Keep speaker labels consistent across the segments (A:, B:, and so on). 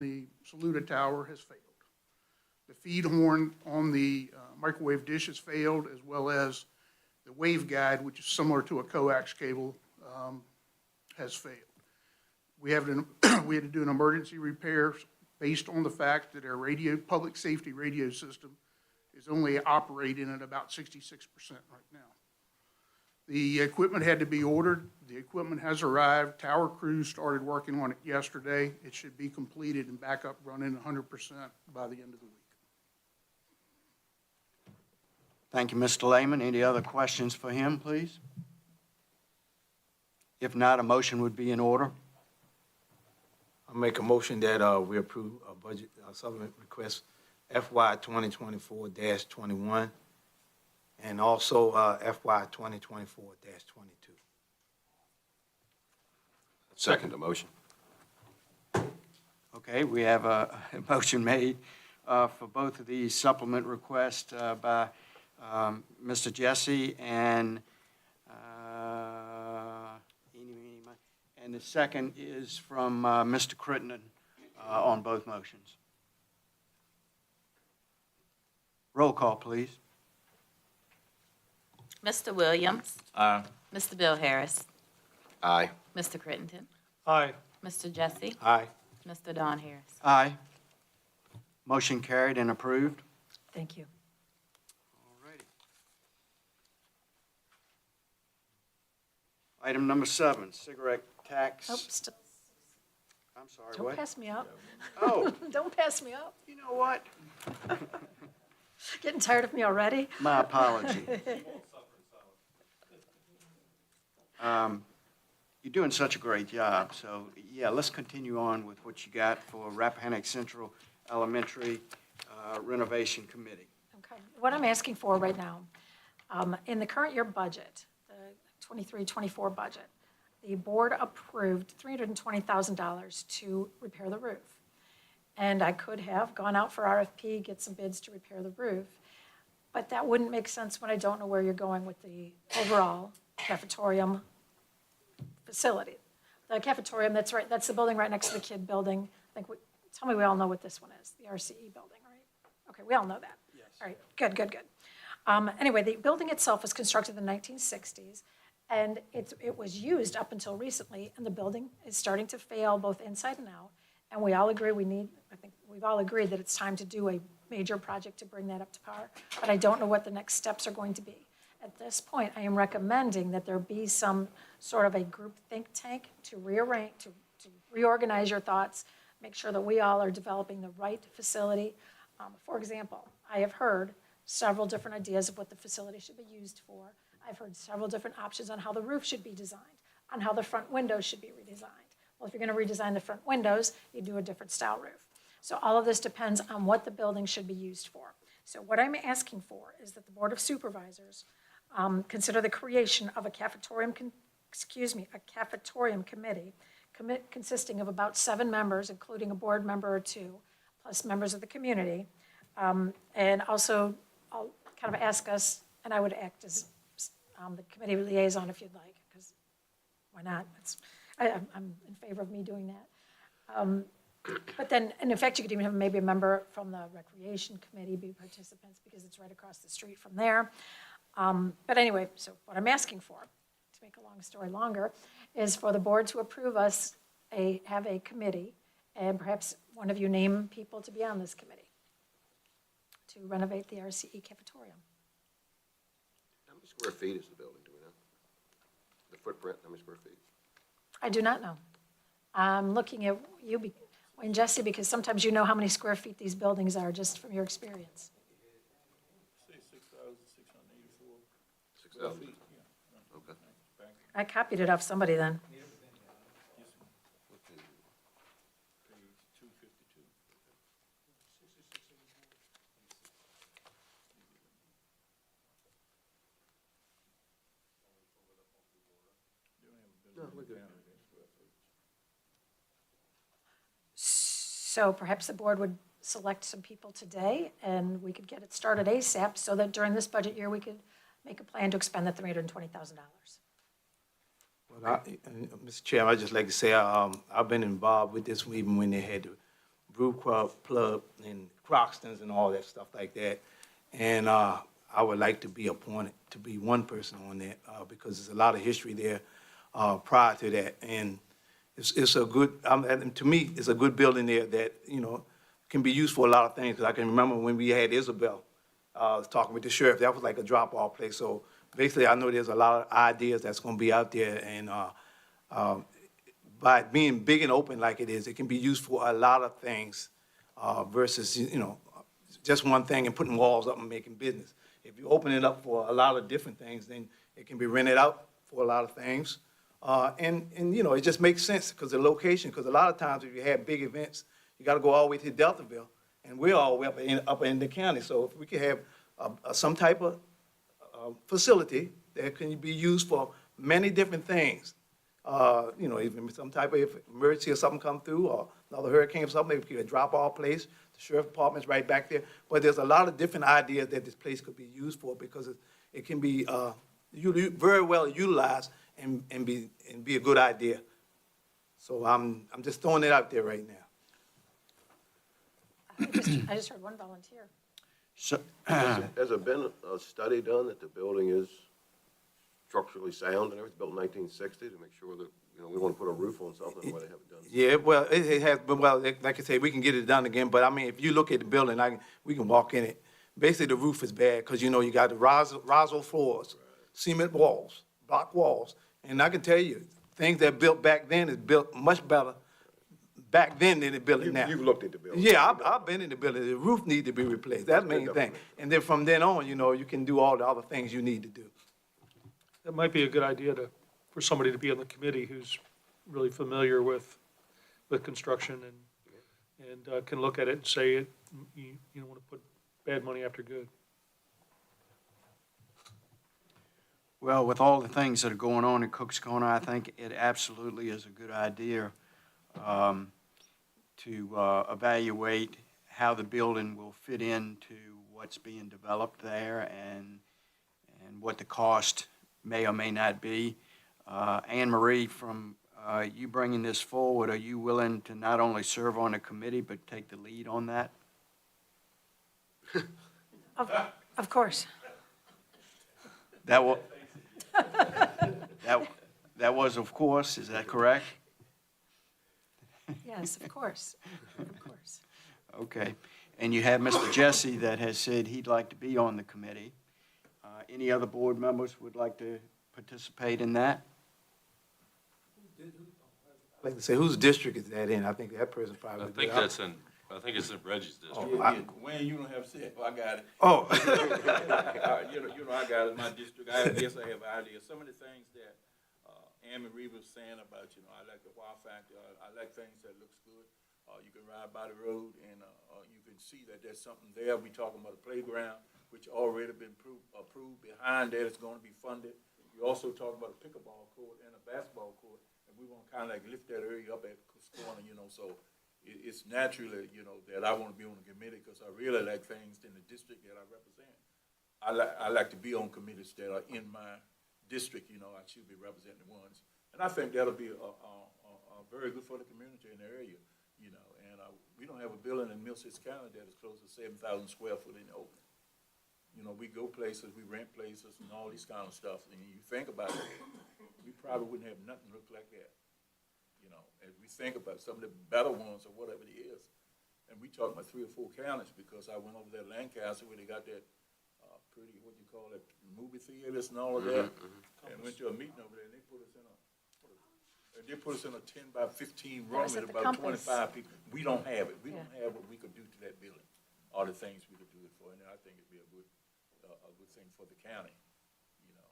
A: The Saluda tower has failed. The feed horn on the microwave dish has failed, as well as the wave guide, which is similar to a coax cable, has failed. We had to do an emergency repair based on the fact that our public safety radio system is only operating at about 66% right now. The equipment had to be ordered. The equipment has arrived. Tower crews started working on it yesterday. It should be completed and back up running 100% by the end of the week.
B: Thank you, Mr. Lehman. Any other questions for him, please? If not, a motion would be in order.
C: I make a motion that we approve a budget supplement request FY 2024-21 and also FY 2024-22.
D: Second the motion.
B: Okay, we have a motion made for both of these supplement requests by Mr. Jesse and the second is from Mr. Crittenden on both motions. Roll call, please.
E: Mr. Williams.
C: Aye.
E: Mr. Bill Harris.
D: Aye.
E: Mr. Crittenden.
C: Aye.
E: Mr. Jesse.
C: Aye.
E: Mr. Don Harris.
B: Aye. Motion carried and approved.
F: Thank you.
B: Alrighty. Item number 7, cigarette tax.
F: Oh, still,
B: I'm sorry,
F: don't
B: what?
F: pass me up.
B: Oh,
F: Don't pass me up.
B: you know what?
F: Getting tired of me already?
B: My apology. You're doing such a great job, so yeah, let's continue on with what you got for Rappahannock Central Elementary Renovation Committee.
F: Okay. What I'm asking for right now, in the current year budget, the 23-24 budget, the board approved $320,000 to repair the roof. And I could have gone out for RFP, get some bids to repair the roof, but that wouldn't make sense when I don't know where you're going with the overall cafetorium facility. The cafetorium, that's right, that's the building right next to the kid building. I think tell me we all know what this one is, the RCE building, right? Okay, we all know that. Yes. All right, good, good, good. Anyway, the building itself was constructed in the 1960s, and it was used up until recently, and the building is starting to fail both inside and out. And we all agree I think we've all agreed that it's time to do a major project to bring that up to par, but I don't know what the next steps are going to be. At this point, I am recommending that there be some sort of a group think tank to rearrange, to reorganize your thoughts, make sure that we all are developing the right facility. For example, I have heard several different ideas of what the facility should be used for. I've heard several different options on how the roof should be designed, on how the front windows should be redesigned. Well, if you're going to redesign the front windows, you do a different style roof. So all of this depends on what the building should be used for. So what I'm asking for is that the Board of Supervisors consider the creation of a cafetorium committee consisting of about 7 members, including a board member or 2, plus members of the community. And also, I'll kind of ask us, and I would act as the committee liaison if you'd like, because why not? I'm in favor of me doing that. But then, and in fact, you could even have maybe a member from the Recreation Committee be participants because it's right across the street from there. But anyway, so what I'm asking for, to make a long story longer, is for the board to approve us have a committee, and perhaps one of you name people to be on this committee to renovate the RCE cafetorium.
D: How many square feet is the building, do we know? The footprint, how many square feet?
F: I do not know. I'm looking at you, and Jesse, because sometimes you know how many square feet these buildings are just from your experience.
G: Say 6,684.
D: 6,000? Okay.
F: I copied it off somebody then.
G: Page 252.
D: No, we're good.
F: So perhaps the board would select some people today, and we could get it started ASAP, so that during this budget year, we could make a plan to expend the $320,000.
C: Well, Mr. Chairman, I'd just like to say I've been involved with this even when they had to roof plug and Croxtons and all that stuff like that. And I would like to be appointed to be one person on that because there's a lot of history there prior to that. And it's a good, and to me, it's a good building there that, you know, can be used for a lot of things. Because I can remember when we had Isabel talking with the sheriff, that was like a drop-off place. So basically, I know there's a lot of ideas that's going to be out there. And by being big and open like it is, it can be used for a lot of things versus, you know, just one thing and putting walls up and making business. If you open it up for a lot of different things, then it can be rented out for a lot of things. And you know, it just makes sense because the location, because a lot of times if you have big events, you got to go all the way to Deltaville, and we're all the way up in the county. So if we could have some type of facility that can be used for many different things, you know, even some type of emergency or something come through, or another hurricane or something, maybe a drop-off place. The sheriff department's right back there. But there's a lot of different ideas that this place could be used for because it can be very well utilized and be a good idea. So I'm just throwing it out there right now.
F: I just heard one volunteer.
B: So,
D: Has there been a study done that the building is structurally sound and everything, built in 1960, to make sure that, you know, we want to put a roof on something, why they haven't done?
C: Yeah, well, it has, but well, like I say, we can get it done again, but I mean, if you look at the building, we can walk in it. Basically, the roof is bad, because, you know, you got the Roswell floors, cement walls, block walls, and I can tell you, things that built back then is built much better back then than they built it now.
D: You've looked at the building.
C: Yeah, I've been in the building, the roof needs to be replaced, that's the main thing. And then from then on, you know, you can do all the other things you need to do.
H: That might be a good idea for somebody to be on the committee who's really familiar with construction and can look at it and say, you don't want to put bad money after good.
B: well, with all the things that are going on in Cook's Corner, I think it absolutely is a good idea to evaluate how the building will fit into what's being developed there and what the cost may or may not be. Anne Marie, from you bringing this forward, are you willing to not only serve on the committee, but take the lead on that?
F: Of course.
B: That was, that was, of course, is that correct?
F: Yes, of course. Of course.
B: Okay. And you have Mr. Jesse that has said he'd like to be on the committee. Any other board members would like to participate in that?
C: Like to say, whose district is that in? I think that person probably.
I: I think it's in Reggie's district.
G: Wayne, you don't have to say it, I got it.
C: Oh.
G: You know, I got it, my district, I guess I have ideas. Some of the things that Anne Marie was saying about, you know, I like the wow factor, I like things that looks good. You can ride by the road and you can see that there's something there. We talking about a playground, which already been approved. Behind that, it's gonna be funded. You also talk about a pickleball court and a basketball court, and we want to kind of like lift that area up at Cook's Corner, you know, so it's naturally, you know, that I want to be on the committee because I really like things in the district that I represent. I like to be on committees that are in my district, you know, I should be representing the ones. And I think that'll be very good for the community in the area, you know, and we don't have a building in Middlesex County that is close to 7,000 square foot in the open. You know, we go places, we rent places and all these kind of stuff, and you think about it, we probably wouldn't have nothing look like that. You know, as we think about some of the better ones or whatever it is. And we talk about 3 or 4 counties because I went over there to Lancaster where they got that pretty, what do you call it, movie theaters and all of that. And went to a meeting over there and they put us in a 10 by 15 room
F: Yes,
B: with
F: at the
B: about
F: Compass.
B: 25 people. We don't have it. We don't
F: Yeah.
B: have what we could do to that building, all the things we could do it for. And I think it'd be a good thing for the county, you know.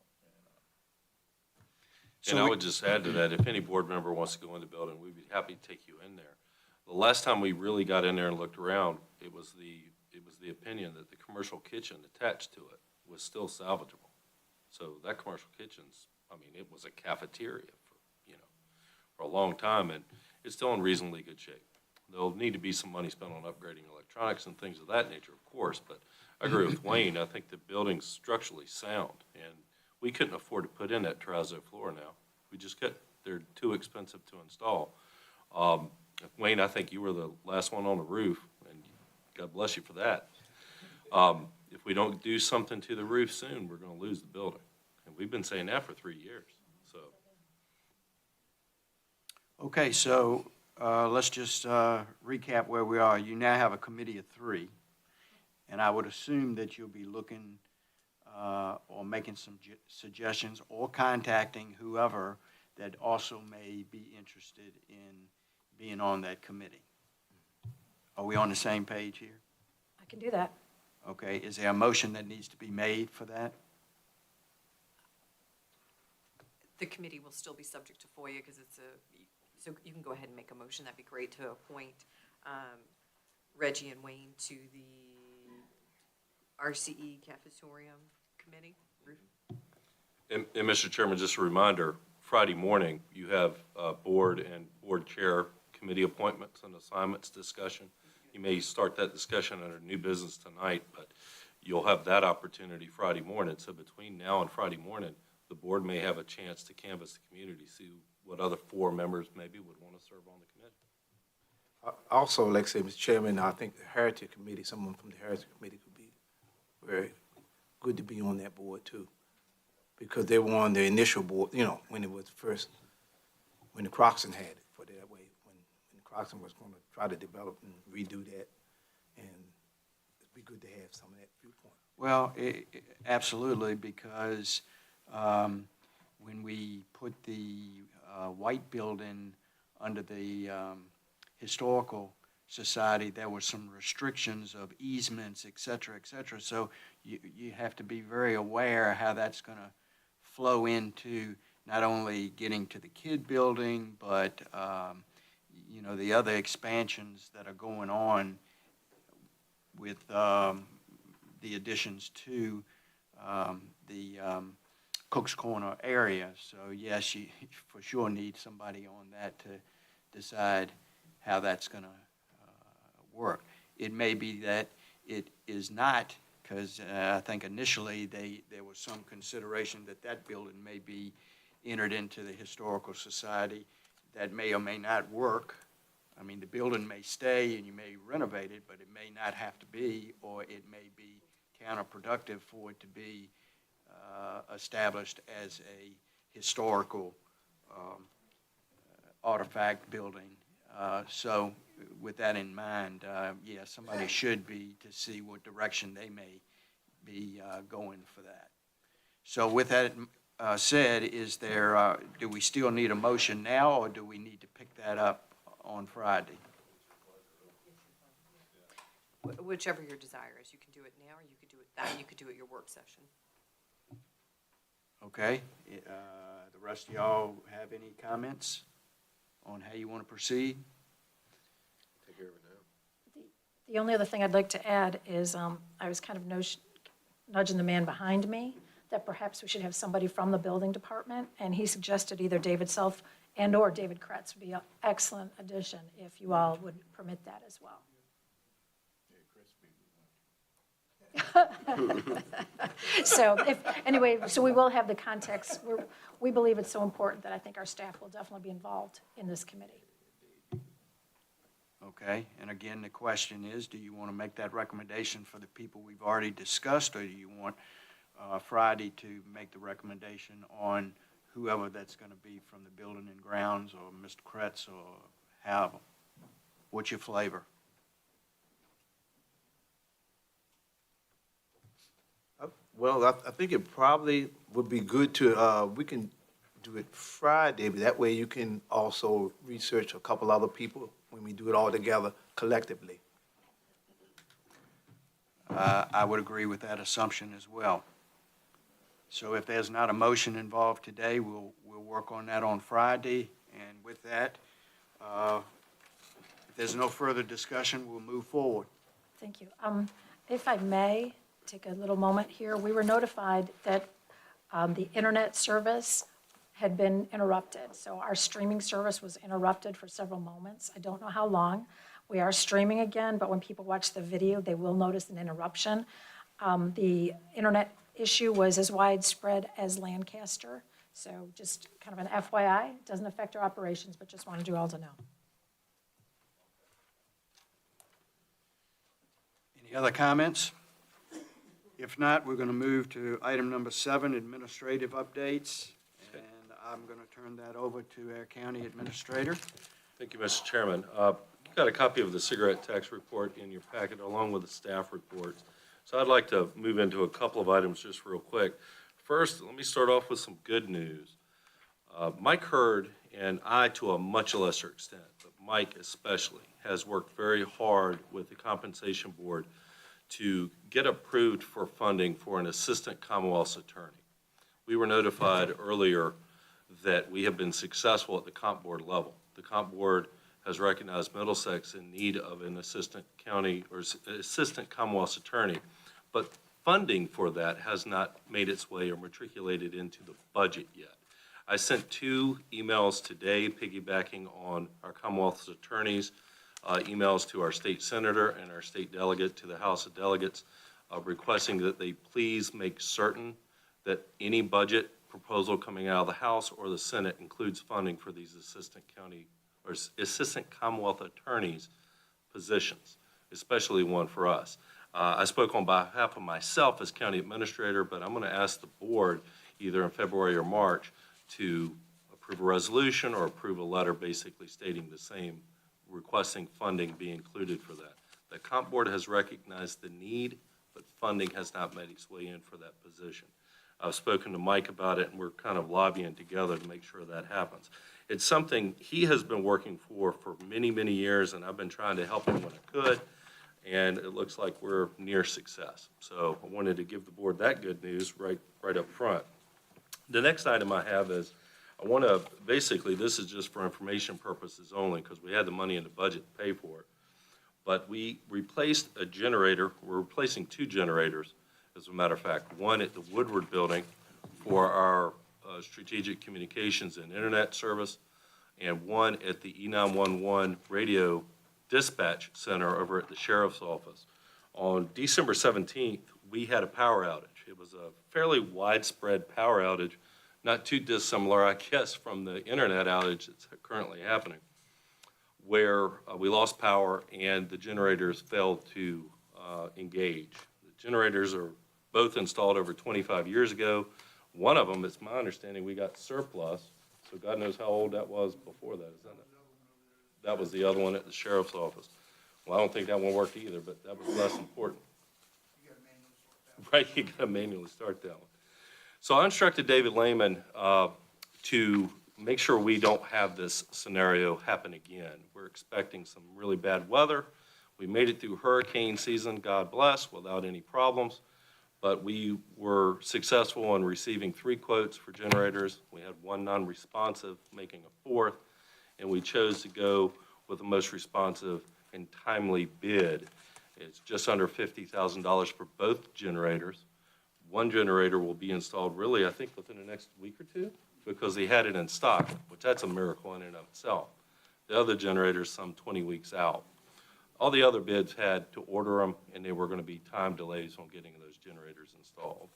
I: And I would just add to that, if any board member wants to go in the building, we'd be happy to take you in there. The last time we really got in there and looked around, it was the opinion that the commercial kitchen attached to it was still salvageable. So that commercial kitchen's, I mean, it was a cafeteria for a long time, and it's still in reasonably good shape. There'll need to be some money spent on upgrading electronics and things of that nature, of course, but I agree with Wayne. I think the building's structurally sound, and we couldn't afford to put in that terrazzo floor now. We just couldn't. They're too expensive to install. Wayne, I think you were the last one on the roof, and God bless you for that. If we don't do something to the roof soon, we're gonna lose the building. And we've been saying that for 3 years, so.
B: Okay, so let's just recap where we are. You now have a committee of 3, and I would assume that you'll be looking or making some suggestions or contacting whoever that also may be interested in being on that committee. Are we on the same page here?
F: I can do that.
B: Okay, is there a motion that needs to be made for that?
J: The committee will still be subject to FOIA because it's so you can go ahead and make a motion. That'd be great to appoint Reggie and Wayne to the RCE Cafetorium Committee.
I: And Mr. Chairman, just a reminder, Friday morning, you have board and board chair committee appointments and assignments discussion. You may start that discussion under new business tonight, but you'll have that opportunity Friday morning. So between now and Friday morning, the board may have a chance to canvass the community, see what other 4 members maybe would want to serve on the committee.
C: Also, like I said, Mr. Chairman, I think the Heritage Committee, someone from the Heritage Committee could be very good to be on that board too. Because they were on the initial board, you know, when it was first, when the Croxton had it for that way, when Croxton was gonna try to develop and redo that. And it'd be good to have some of that viewpoint.
B: Well, absolutely, because when we put the white building under the Historical Society, there were some restrictions of easements, et cetera, et cetera. So you have to be very aware how that's going to flow into not only getting to the kid building, but, you know, the other expansions that are going on with the additions to the Cook's Corner area. So yes, you for sure need somebody on that to decide how that's going to work. It may be that it is not, because I think initially there was some consideration that that building may be entered into the Historical Society. That may or may not work. I mean, the building may stay and you may renovate it, but it may not have to be, or it may be counterproductive for it to be established as a historical artifact building. So with that in mind, yeah, somebody should be to see what direction they may be going for that. So with that said, is there, do we still need a motion now, or do we need to pick that up on Friday?
J: Whichever your desire is. You can do it now, or you could do it that. You could do it your work session.
B: Okay, the rest of y'all have any comments on how you want to proceed?
D: Take care of it now.
F: The only other thing I'd like to add is I was kind of nudging the man behind me that perhaps we should have somebody from the building department, and he suggested either David Self and/or David Kretz would be an excellent addition if you all would permit that as well. So so we will have the context. We believe it's so important that I think our staff will definitely be involved in this committee.
B: Okay, and again, the question is, do you want to make that recommendation for the people we've already discussed, or do you want Friday to make the recommendation on whoever that's going to be from the building and grounds, or Mr. Kretz, or however? What's your flavor?
C: Well, I think it probably would be good to, we can do it Friday, but that way you can also research a couple other people when we do it all together collectively.
B: I would agree with that assumption as well. So if there's not a motion involved today, we'll work on that on Friday. And with that, if there's no further discussion, we'll move forward.
F: Thank you. If I may take a little moment here, we were notified that the internet service had been interrupted. So our streaming service was interrupted for several moments. I don't know how long. We are streaming again, but when people watch the video, they will notice an interruption. The internet issue was as widespread as Lancaster. So just kind of an FYI, it doesn't affect our operations, but just wanted you all to know.
B: Any other comments? If not, we're going to move to item number 7, administrative updates. And I'm going to turn that over to our county administrator.
I: Thank you, Mr. Chairman. You've got a copy of the cigarette tax report in your packet along with the staff reports. So I'd like to move into a couple of items just real quick. First, let me start off with some good news. Mike Hurd and I, to a much lesser extent, but Mike especially, has worked very hard with the Compensation Board to get approved for funding for an assistant Commonwealth's attorney. We were notified earlier that we have been successful at the Comp Board level. The Comp Board has recognized Middlesex in need of an assistant county or assistant Commonwealth's attorney, but funding for that has not made its way or matriculated into the budget yet. I sent 2 emails today piggybacking on our Commonwealth's attorneys, emails to our state senator and our state delegate to the House of Delegates, requesting that they please make certain that any budget proposal coming out of the House or the Senate includes funding for these assistant county or assistant Commonwealth attorneys positions, especially one for us. I spoke on behalf of myself as county administrator, but I'm going to ask the board either in February or March to approve a resolution or approve a letter basically stating the same, requesting funding be included for that. The Comp Board has recognized the need, but funding has not made its way in for that position. I've spoken to Mike about it, and we're kind of lobbying together to make sure that happens. It's something he has been working for many, many years, and I've been trying to help him when I could, and it looks like we're near success. So I wanted to give the board that good news right up front. The next item I have is, I want to, basically, this is just for information purposes only, because we had the money in the budget to pay for it. But we replaced a generator, we're replacing 2 generators, as a matter of fact. One at the Woodward Building for our strategic communications and internet service, and one at the E911 radio dispatch center over at the sheriff's office. On December 17th, we had a power outage. It was a fairly widespread power outage, not too dissimilar, I guess, from the internet outage that's currently happening, where we lost power and the generators failed to engage. The generators are both installed over 25 years ago. One of them, it's my understanding, we got surplus, so God knows how old that was before that, isn't it? That was the other one at the sheriff's office. Well, I don't think that one worked either, but that was less important. Right, you gotta manually start that one. So I instructed David Lehman to make sure we don't have this scenario happen again. We're expecting some really bad weather. We made it through hurricane season, God bless, without any problems. But we were successful in receiving 3 quotes for generators. We had 1 non-responsive, making a 4th, and we chose to go with the most responsive and timely bid. It's just under $50,000 for both generators. 1 generator will be installed really, I think, within the next week or 2, because they had it in stock, which that's a miracle in and of itself. The other generator's some 20 weeks out. All the other bids had to order them, and there were going to be time delays on getting those generators installed.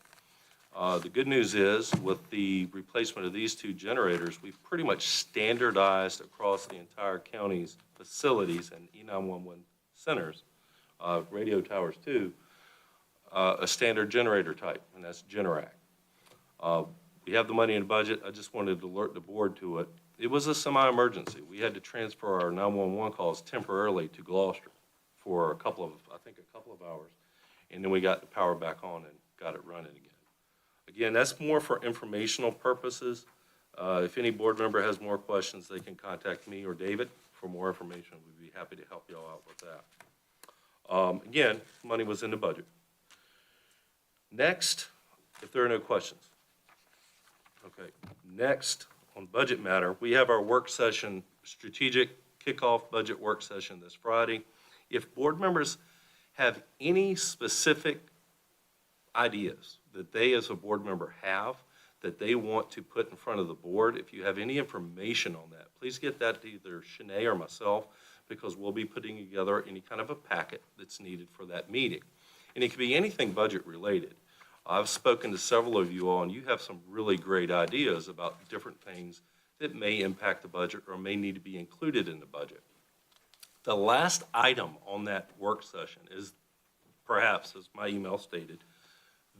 I: The good news is, with the replacement of these 2 generators, we've pretty much standardized across the entire county's facilities and E911 centers, radio towers too, a standard generator type, and that's Generac. We have the money in the budget. I just wanted to alert the board to it. It was a semi-emergency. We had to transfer our 911 calls temporarily to Gloucester for a couple of hours. And then we got the power back on and got it running again. Again, that's more for informational purposes. If any board member has more questions, they can contact me or David for more information. We'd be happy to help you all out with that. Again, money was in the budget. Next, if there are no questions. Okay, next on budget matter, we have our work session, strategic kickoff budget work session this Friday. If board members have any specific ideas that they as a board member have that they want to put in front of the board, if you have any information on that, please get that to either Shanae or myself, because we'll be putting together any kind of a packet that's needed for that meeting. And it can be anything budget related. I've spoken to several of you all, and you have some really great ideas about different things that may impact the budget or may need to be included in the budget. The last item on that work session is perhaps, as my email stated,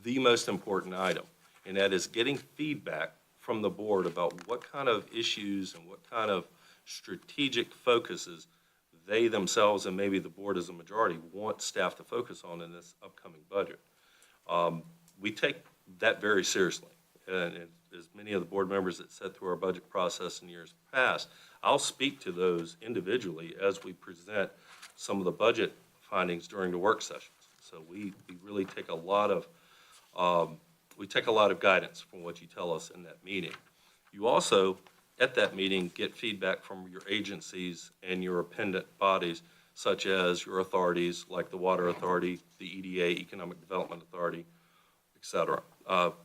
I: the most important item, and that is getting feedback from the board about what kind of issues and what kind of strategic focuses they themselves, and maybe the board as a majority, want staff to focus on in this upcoming budget. We take that very seriously. And as many of the board members that sat through our budget process in years past, I'll speak to those individually as we present some of the budget findings during the work sessions. So we really take a lot of guidance from what you tell us in that meeting. You also, at that meeting, get feedback from your agencies and your appendant bodies, such as your authorities, like the Water Authority, the EDA, Economic Development Authority, et cetera.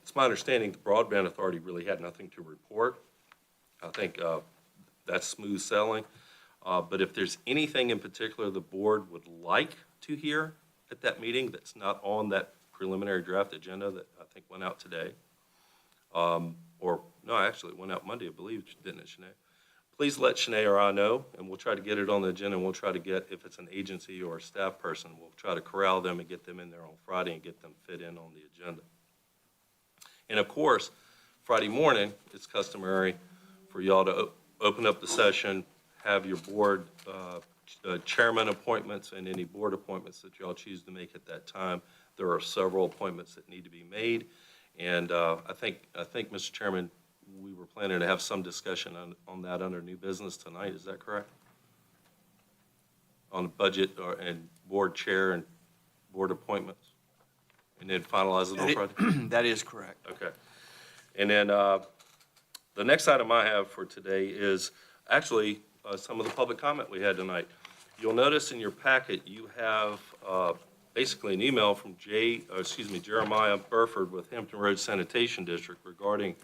I: It's my understanding the Broadband Authority really had nothing to report. I think that's smooth sailing. But if there's anything in particular the board would like to hear at that meeting that's not on that preliminary draft agenda that I think went out today, actually it went out Monday, I believe, didn't it, Shanae? Please let Shanae or I know, and we'll try to get it on the agenda, and we'll try to get, if it's an agency or a staff person, we'll try to corral them and get them in there on Friday and get them fit in on the agenda. And of course, Friday morning, it's customary for y'all to open up the session, have your board chairman appointments and any board appointments that y'all choose to make at that time. There are several appointments that need to be made. And I think, Mr. Chairman, we were planning to have some discussion on that under new business tonight. Is that correct? On the budget and board chair and board appointments? And then finalize it on Friday?
B: That is correct.
I: Okay. And then the next item I have for today is actually some of the public comment we had tonight. You'll notice in your packet you have basically an email from Jeremiah Burford with Hampton Roads Sanitation District regarding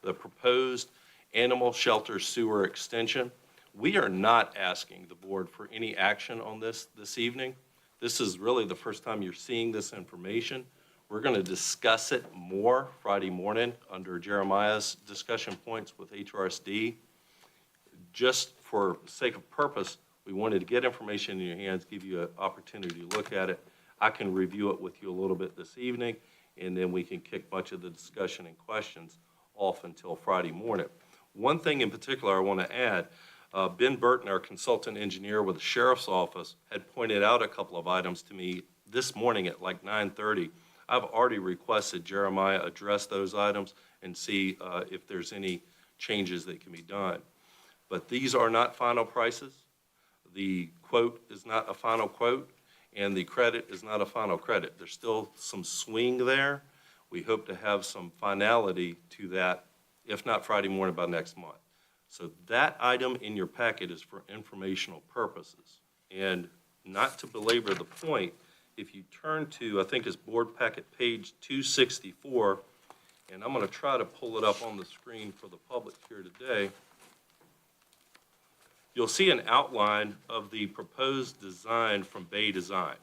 I: the proposed animal shelter sewer extension. We are not asking the board for any action on this evening. This is really the first time you're seeing this information. We're going to discuss it more Friday morning under Jeremiah's discussion points with HRSD. Just for sake of purpose, we wanted to get information in your hands, give you an opportunity to look at it. I can review it with you a little bit this evening, and then we can kick much of the discussion and questions off until Friday morning. One thing in particular I want to add, Ben Burton, our consultant engineer with the Sheriff's Office, had pointed out a couple of items to me this morning at like 9:30. I've already requested Jeremiah address those items and see if there's any changes that can be done. But these are not final prices. The quote is not a final quote, and the credit is not a final credit. There's still some swing there. We hope to have some finality to that, if not Friday morning, by next month. So that item in your packet is for informational purposes. And not to belabor the point, if you turn to, I think it's board packet page 264, and I'm going to try to pull it up on the screen for the public here today, you'll see an outline of the proposed design from Bay Design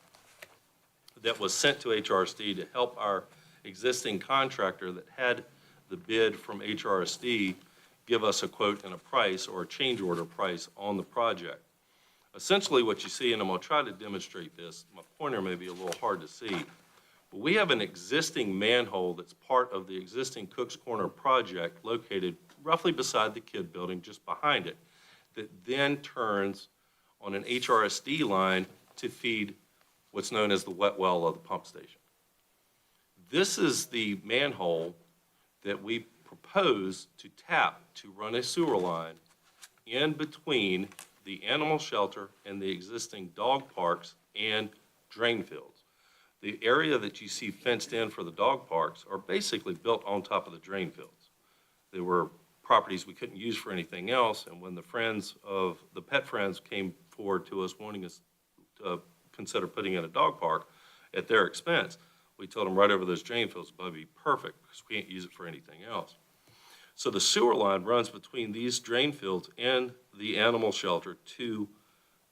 I: that was sent to HRSD to help our existing contractor that had the bid from HRSD give us a quote and a price or a change order price on the project. Essentially what you see, and I'm going to try to demonstrate this, my pointer may be a little hard to see, but we have an existing manhole that's part of the existing Cook's Corner project located roughly beside the Kidd Building, just behind it, that then turns on an HRSD line to feed what's known as the wet well of the pump station. This is the manhole that we propose to tap to run a sewer line in between the animal shelter and the existing dog parks and drain fields. The area that you see fenced in for the dog parks are basically built on top of the drain fields. They were properties we couldn't use for anything else, and when the pet friends came forward to us wanting us to consider putting in a dog park at their expense, we told them right over those drain fields would be perfect because we can't use it for anything else. So the sewer line runs between these drain fields and the animal shelter to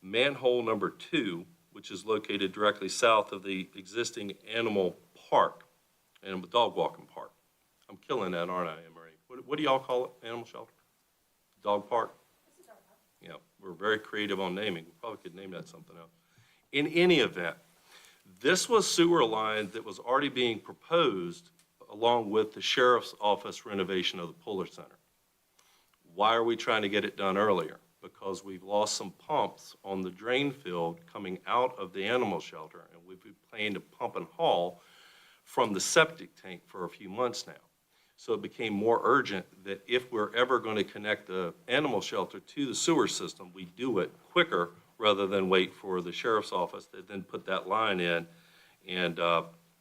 I: manhole number 2, which is located directly south of the existing animal park and the dog walking park. I'm killing that, aren't I, Anne-Marie? What do y'all call it? Animal shelter? Dog park? Yeah, we're very creative on naming. We probably could name that something else. In any event, This was sewer line that was already being proposed along with the sheriff's office renovation of the Puller Center. Why are we trying to get it done earlier? Because we've lost some pumps on the drain field coming out of the animal shelter, and we've been planning to pump and haul from the septic tank for a few months now. So it became more urgent that if we're ever going to connect the animal shelter to the sewer system, we do it quicker rather than wait for the sheriff's office to then put that line in and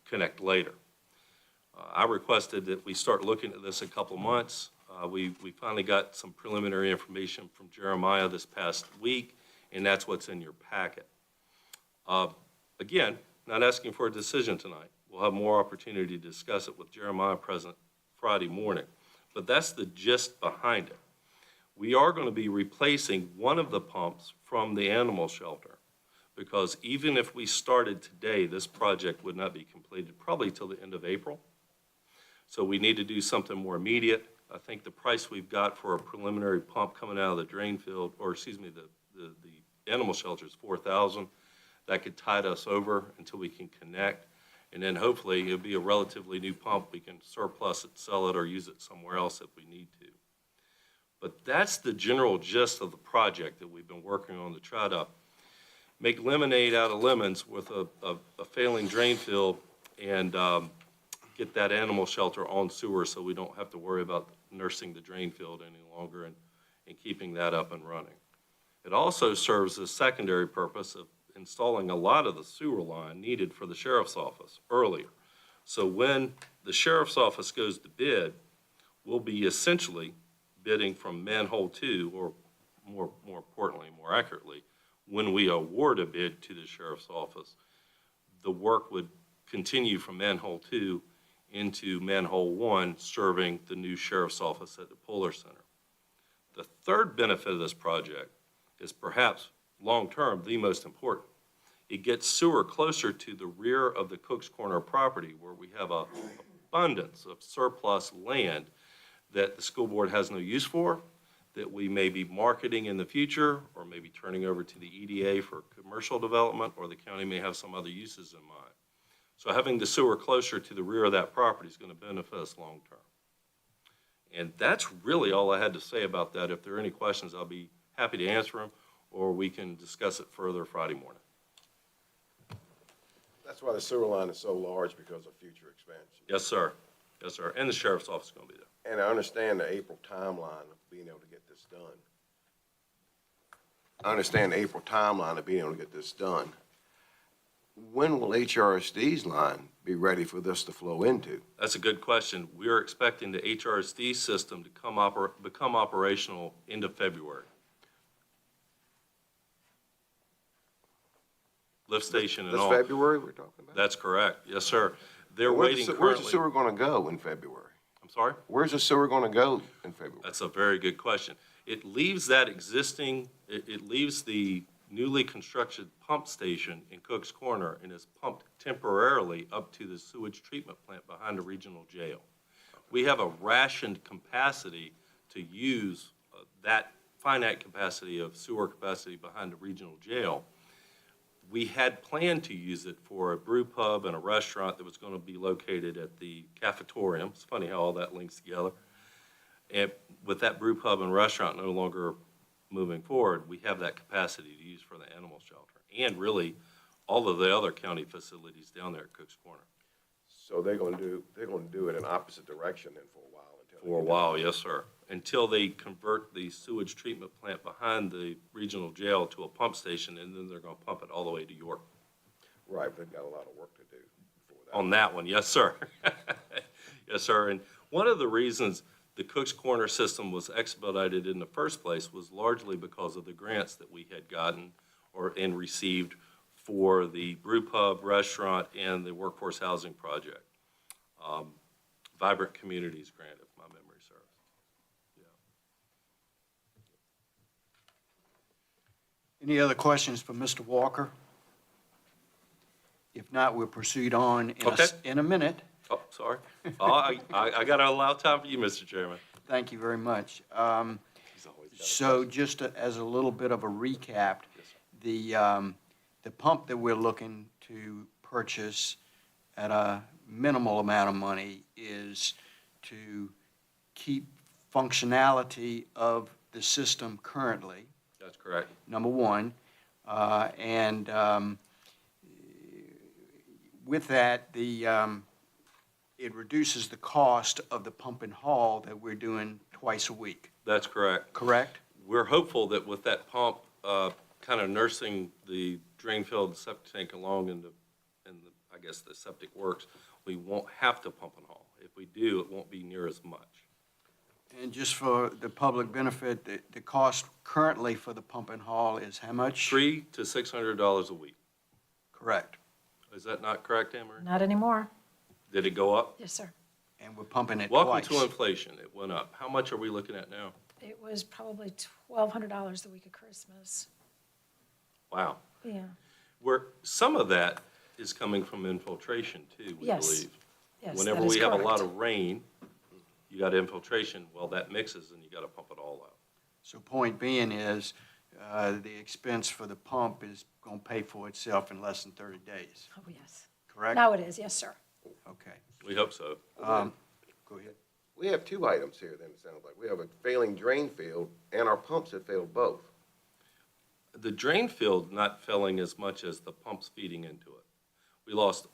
I: connect later. I requested that we start looking at this in a couple of months. We finally got some preliminary information from Jeremiah this past week, and that's what's in your packet. Again, not asking for a decision tonight. We'll have more opportunity to discuss it with Jeremiah present Friday morning. But that's the gist behind it. We are going to be replacing one of the pumps from the animal shelter, because even if we started today, this project would not be completed probably till the end of April. So we need to do something more immediate. I think the price we've got for a preliminary pump coming out of the drain field, or excuse me, the animal shelter is $4,000. That could tide us over until we can connect. And then hopefully it'll be a relatively new pump. We can surplus it, sell it, or use it somewhere else if we need to. But that's the general gist of the project that we've been working on to try to make lemonade out of lemons with a failing drain field and get that animal shelter on sewer so we don't have to worry about nursing the drain field any longer and keeping that up and running. It also serves a secondary purpose of installing a lot of the sewer line needed for the sheriff's office earlier. So when the sheriff's office goes to bid, we'll be essentially bidding from manhole 2, or more importantly, more accurately, when we award a bid to the sheriff's office, the work would continue from manhole 2 into manhole 1, serving the new sheriff's office at the Puller Center. The third benefit of this project is perhaps long-term the most important. It gets sewer closer to the rear of the Cook's Corner property, where we have an abundance of surplus land that the school board has no use for, that we may be marketing in the future, or maybe turning over to the EDA for commercial development, or the county may have some other uses in mind. So having the sewer closer to the rear of that property is going to benefit us long-term. And that's really all I had to say about that. If there are any questions, I'll be happy to answer them, or we can discuss it further Friday morning.
D: That's why the sewer line is so large, because of future expansion.
I: Yes, sir. Yes, sir. And the sheriff's office is going to be there.
D: And I understand the April timeline of being able to get this done. I understand the April timeline of being able to get this done. When will HRSD's line be ready for this to flow into?
I: That's a good question. We're expecting the HRSD system to become operational end of February. Lift station and
D: This
I: all.
D: February we're talking about?
I: That's correct. Yes, sir. They're
D: Where's
I: waiting
D: the sewer
I: currently.
D: going to go in February?
I: I'm sorry?
D: Where's the sewer going to go in February?
I: That's a very good question. It leaves that existing, it leaves the newly constructed pump station in Cook's Corner and is pumped temporarily up to the sewage treatment plant behind the regional jail. We have a rationed capacity to use that finite capacity of sewer capacity behind the regional jail. We had planned to use it for a brew pub and a restaurant that was going to be located at the cafetorium. It's funny how all that links together. And with that brew pub and restaurant no longer moving forward, we have that capacity to use for the animal shelter and really all of the other county facilities down there at Cook's Corner.
D: So they're going to do it in opposite direction then for a while until.
I: For a while, yes, sir. Until they convert the sewage treatment plant behind the regional jail to a pump station, and then they're going to pump it all the way to York.
D: Right, but they've got a lot of work to do before that.
I: On that one, yes, sir. Yes, sir. And one of the reasons the Cook's Corner system was expedited in the first place was largely because of the grants that we had gotten and received for the brew pub, restaurant, and the workforce housing project. Vibrant Communities grant, if my memory serves. Yeah.
B: Any other questions for Mr. Walker? If not, we'll proceed on in a minute.
I: Oh, sorry. I got to allow time for you, Mr. Chairman.
B: Thank you very much.
I: He's always got a
B: So just as a little bit of a recap,
I: Yes, sir.
B: the pump that we're looking to purchase at a minimal amount of money is to keep functionality of the system currently,
I: That's correct.
B: number one. And with that, it reduces the cost of the pump and haul that we're doing twice a week,
I: That's correct.
B: correct?
I: We're hopeful that with that pump, kind of nursing the drain field septic tank along in the, I guess, the septic works, we won't have to pump and haul. If we do, it won't be near as much.
B: And just for the public benefit, the cost currently for the pump and haul is how much?
I: $300 to $600 a week.
B: Correct.
I: Is that not correct, Anne-Marie?
F: Not anymore.
I: Did it go up?
F: Yes, sir.
B: And we're pumping it
I: Welcome
B: twice.
I: to inflation. It went up. How much are we looking at now?
F: It was probably $1,200 the week of Christmas.
I: Wow.
F: Yeah,
I: Some of that is coming from infiltration too, we
F: Yes.
I: believe.
F: yes,
I: Whenever
F: that is
I: we have a lot
F: correct.
I: of rain, you got infiltration, well, that mixes and you got to pump it all out.
B: So point being is, the expense for the pump is going to pay for itself in less than 30 days,
F: Oh, yes.
B: correct?
F: Now it is, yes, sir.
B: Okay.
I: We hope so.
B: Go ahead.
D: We have two items here then, it sounds like. We have a failing drain field and our pumps have failed both.
I: The drain field not failing as much as the pumps feeding into it. We lost,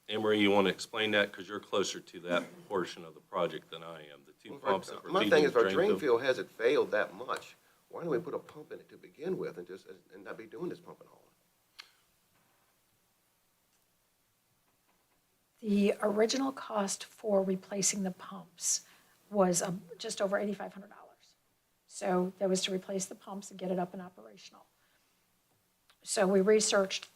I: Anne-Marie, you want to explain that? Because you're closer to that portion of the project than I am. The two pumps that were
D: My
I: feeding
D: thing
I: the
D: is, if our
I: drain
D: drain
I: field.
D: field hasn't failed that much, why don't we put a pump in it to begin with and just, and not be doing this pumping all?
F: The original cost for replacing the pumps was just over $8,500. So that was to replace the pumps and get it up and operational. So we researched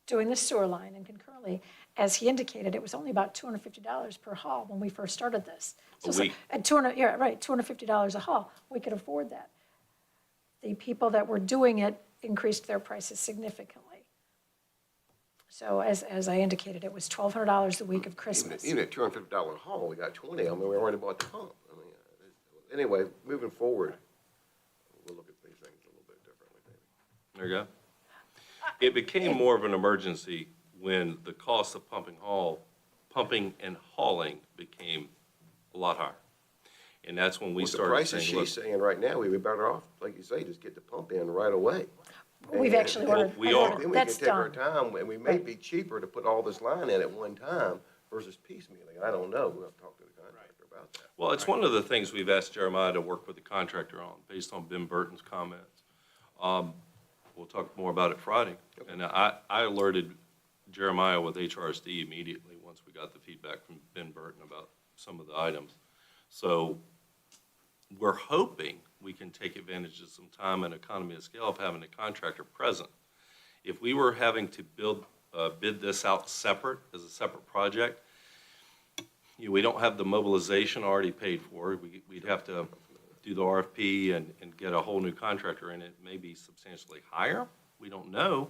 F: doing the sewer line, and concurrently, as he indicated, it was only about $250 per haul when we first started this. So
I: A
F: it's like-
I: week.
F: At $250 a haul, we could afford that. The people that were doing it increased their prices significantly. So as I indicated, it was $1,200 the week of Christmas.
D: Even at $250 haul, we got 20, I mean, we already bought the pump. I mean, anyway, moving forward, we'll look at these things a little bit differently, maybe.
I: There you go. It became more of an emergency when the cost of pumping and hauling became a lot higher. And that's when we
D: With the
I: started
D: prices
I: saying, look,
D: she's saying right now, we'd be better off, like you say, just get the pump in right away.
F: We've actually ordered,
I: we
F: I
I: are.
F: ordered-
D: Then we can
F: that's
D: take our
F: done.
D: time, and we may be cheaper to put all this line in at one time versus piecemealing. I don't know, we'll have to talk to the contractor about that.
I: well, it's one of the things we've asked Jeremiah to work with the contractor on, based on Ben Burton's comments. We'll talk more about it Friday. And I alerted Jeremiah with HRSD immediately once we got the feedback from Ben Burton about some of the items. So we're hoping we can take advantage of some time and economy of scale of having a contractor present. If we were having to bid this out separate, as a separate project, we don't have the mobilization already paid for. We'd have to do the RFP and get a whole new contractor in. It may be substantially higher. We don't know.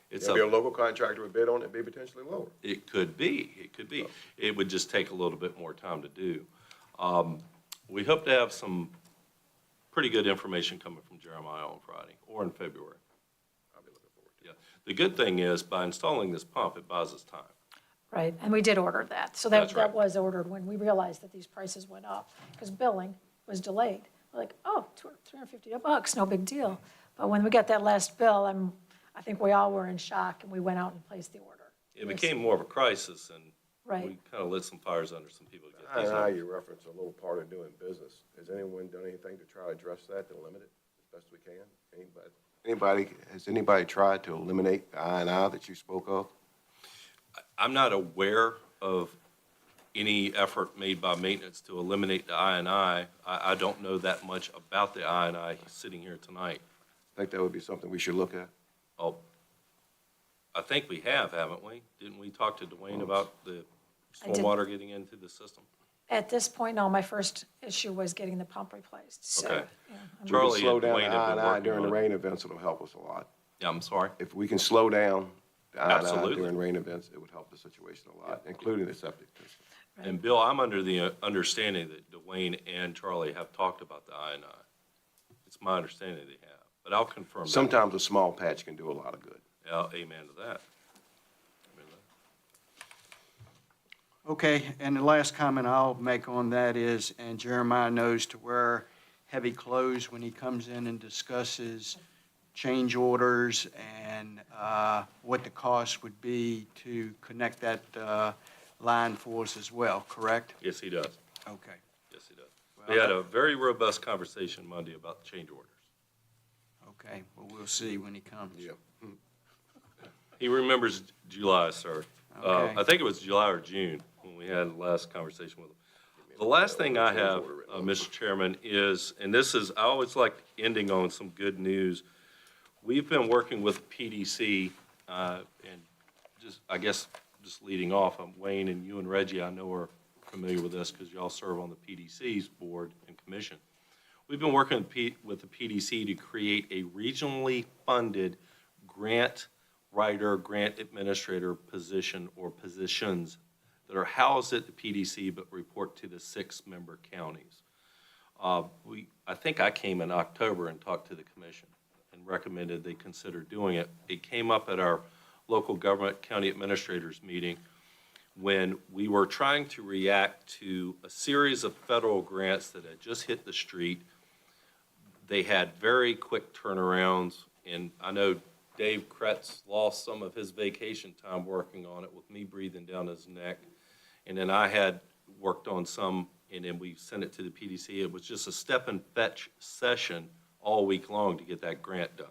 I: It's
D: Maybe a local contractor would bid on it, be potentially lower.
I: It could be, it could be. It would just take a little bit more time to do. We hope to have some pretty good information coming from Jeremiah on Friday or in February.
D: I'll be looking forward to it.
I: Yeah. The good thing is, by installing this pump, it buys us time.
F: Right, and we did order that. So
I: That's right.
F: that was ordered when we realized that these prices went up, because billing was delayed. We're like, oh, $350, no big deal. But when we got that last bill, I think we all were in shock, and we went out and placed the order.
I: It became more of a crisis, and
F: Right.
I: we kind of lit some fires under some people to get
D: I
I: these.
D: know you reference a little part of doing business. Has anyone done anything to try to address that, to limit it as best we can? Has anybody tried to eliminate the I&I that you spoke of?
I: I'm not aware of any effort made by maintenance to eliminate the I&I. I don't know that much about the I&I sitting here tonight.
D: I think that would be something we should look at.
I: Oh, I think we have, haven't we? Didn't we talk to Dwayne about the
F: I did.
I: stormwater getting into the system?
F: At this point, no, my first issue was getting the pump replaced, so.
I: Okay.
F: yeah, I'm-
D: We can
I: Charlie
D: slow
I: and
D: down
I: Dwayne
D: the
I: have been
D: I&I
I: working
D: during the
I: on it.
D: rain events, it'll help us a lot.
I: Yeah, I'm sorry.
D: If we can slow down the I&I
I: Absolutely.
D: during rain events, it would help the situation a lot, including the septic system.
I: And Bill, I'm under the understanding that Dwayne and Charlie have talked about the I&I. It's my understanding they have, But I'll confirm that.
D: Sometimes a small patch can do a lot of good.
I: Yeah, amen to that. Amen to that.
B: Okay, and the last comment I'll make on that is, and Jeremiah knows to wear heavy clothes when he comes in and discusses change orders and what the cost would be to connect that line for us as well, correct?
I: Yes, he does.
B: Okay.
I: Yes, he does. We
B: Well,
I: had a very robust conversation Monday about the change orders.
B: Okay, well, we'll see when he comes.
D: Yeah.
I: He remembers July, sir.
B: Okay.
I: I think it was July or June when we had the last conversation with him. The last thing I have, Mr. Chairman, is, and this is, I always like ending on some good news. We've been working with PDC, and just, I guess, just leading off, Wayne and you and Reggie, I know are familiar with this because y'all serve on the PDC's board and commission. We've been working with the PDC to create a regionally funded grant writer, grant administrator position or positions that are housed at the PDC but report to the 6 member counties. I think I came in October and talked to the commission and recommended they consider doing it. It came up at our local government county administrators meeting when we were trying to react to a series of federal grants that had just hit the street. They had very quick turnarounds, and I know Dave Kretz lost some of his vacation time working on it with me breathing down his neck. And then I had worked on some, and then we sent it to the PDC. It was just a step and fetch session all week long to get that grant done.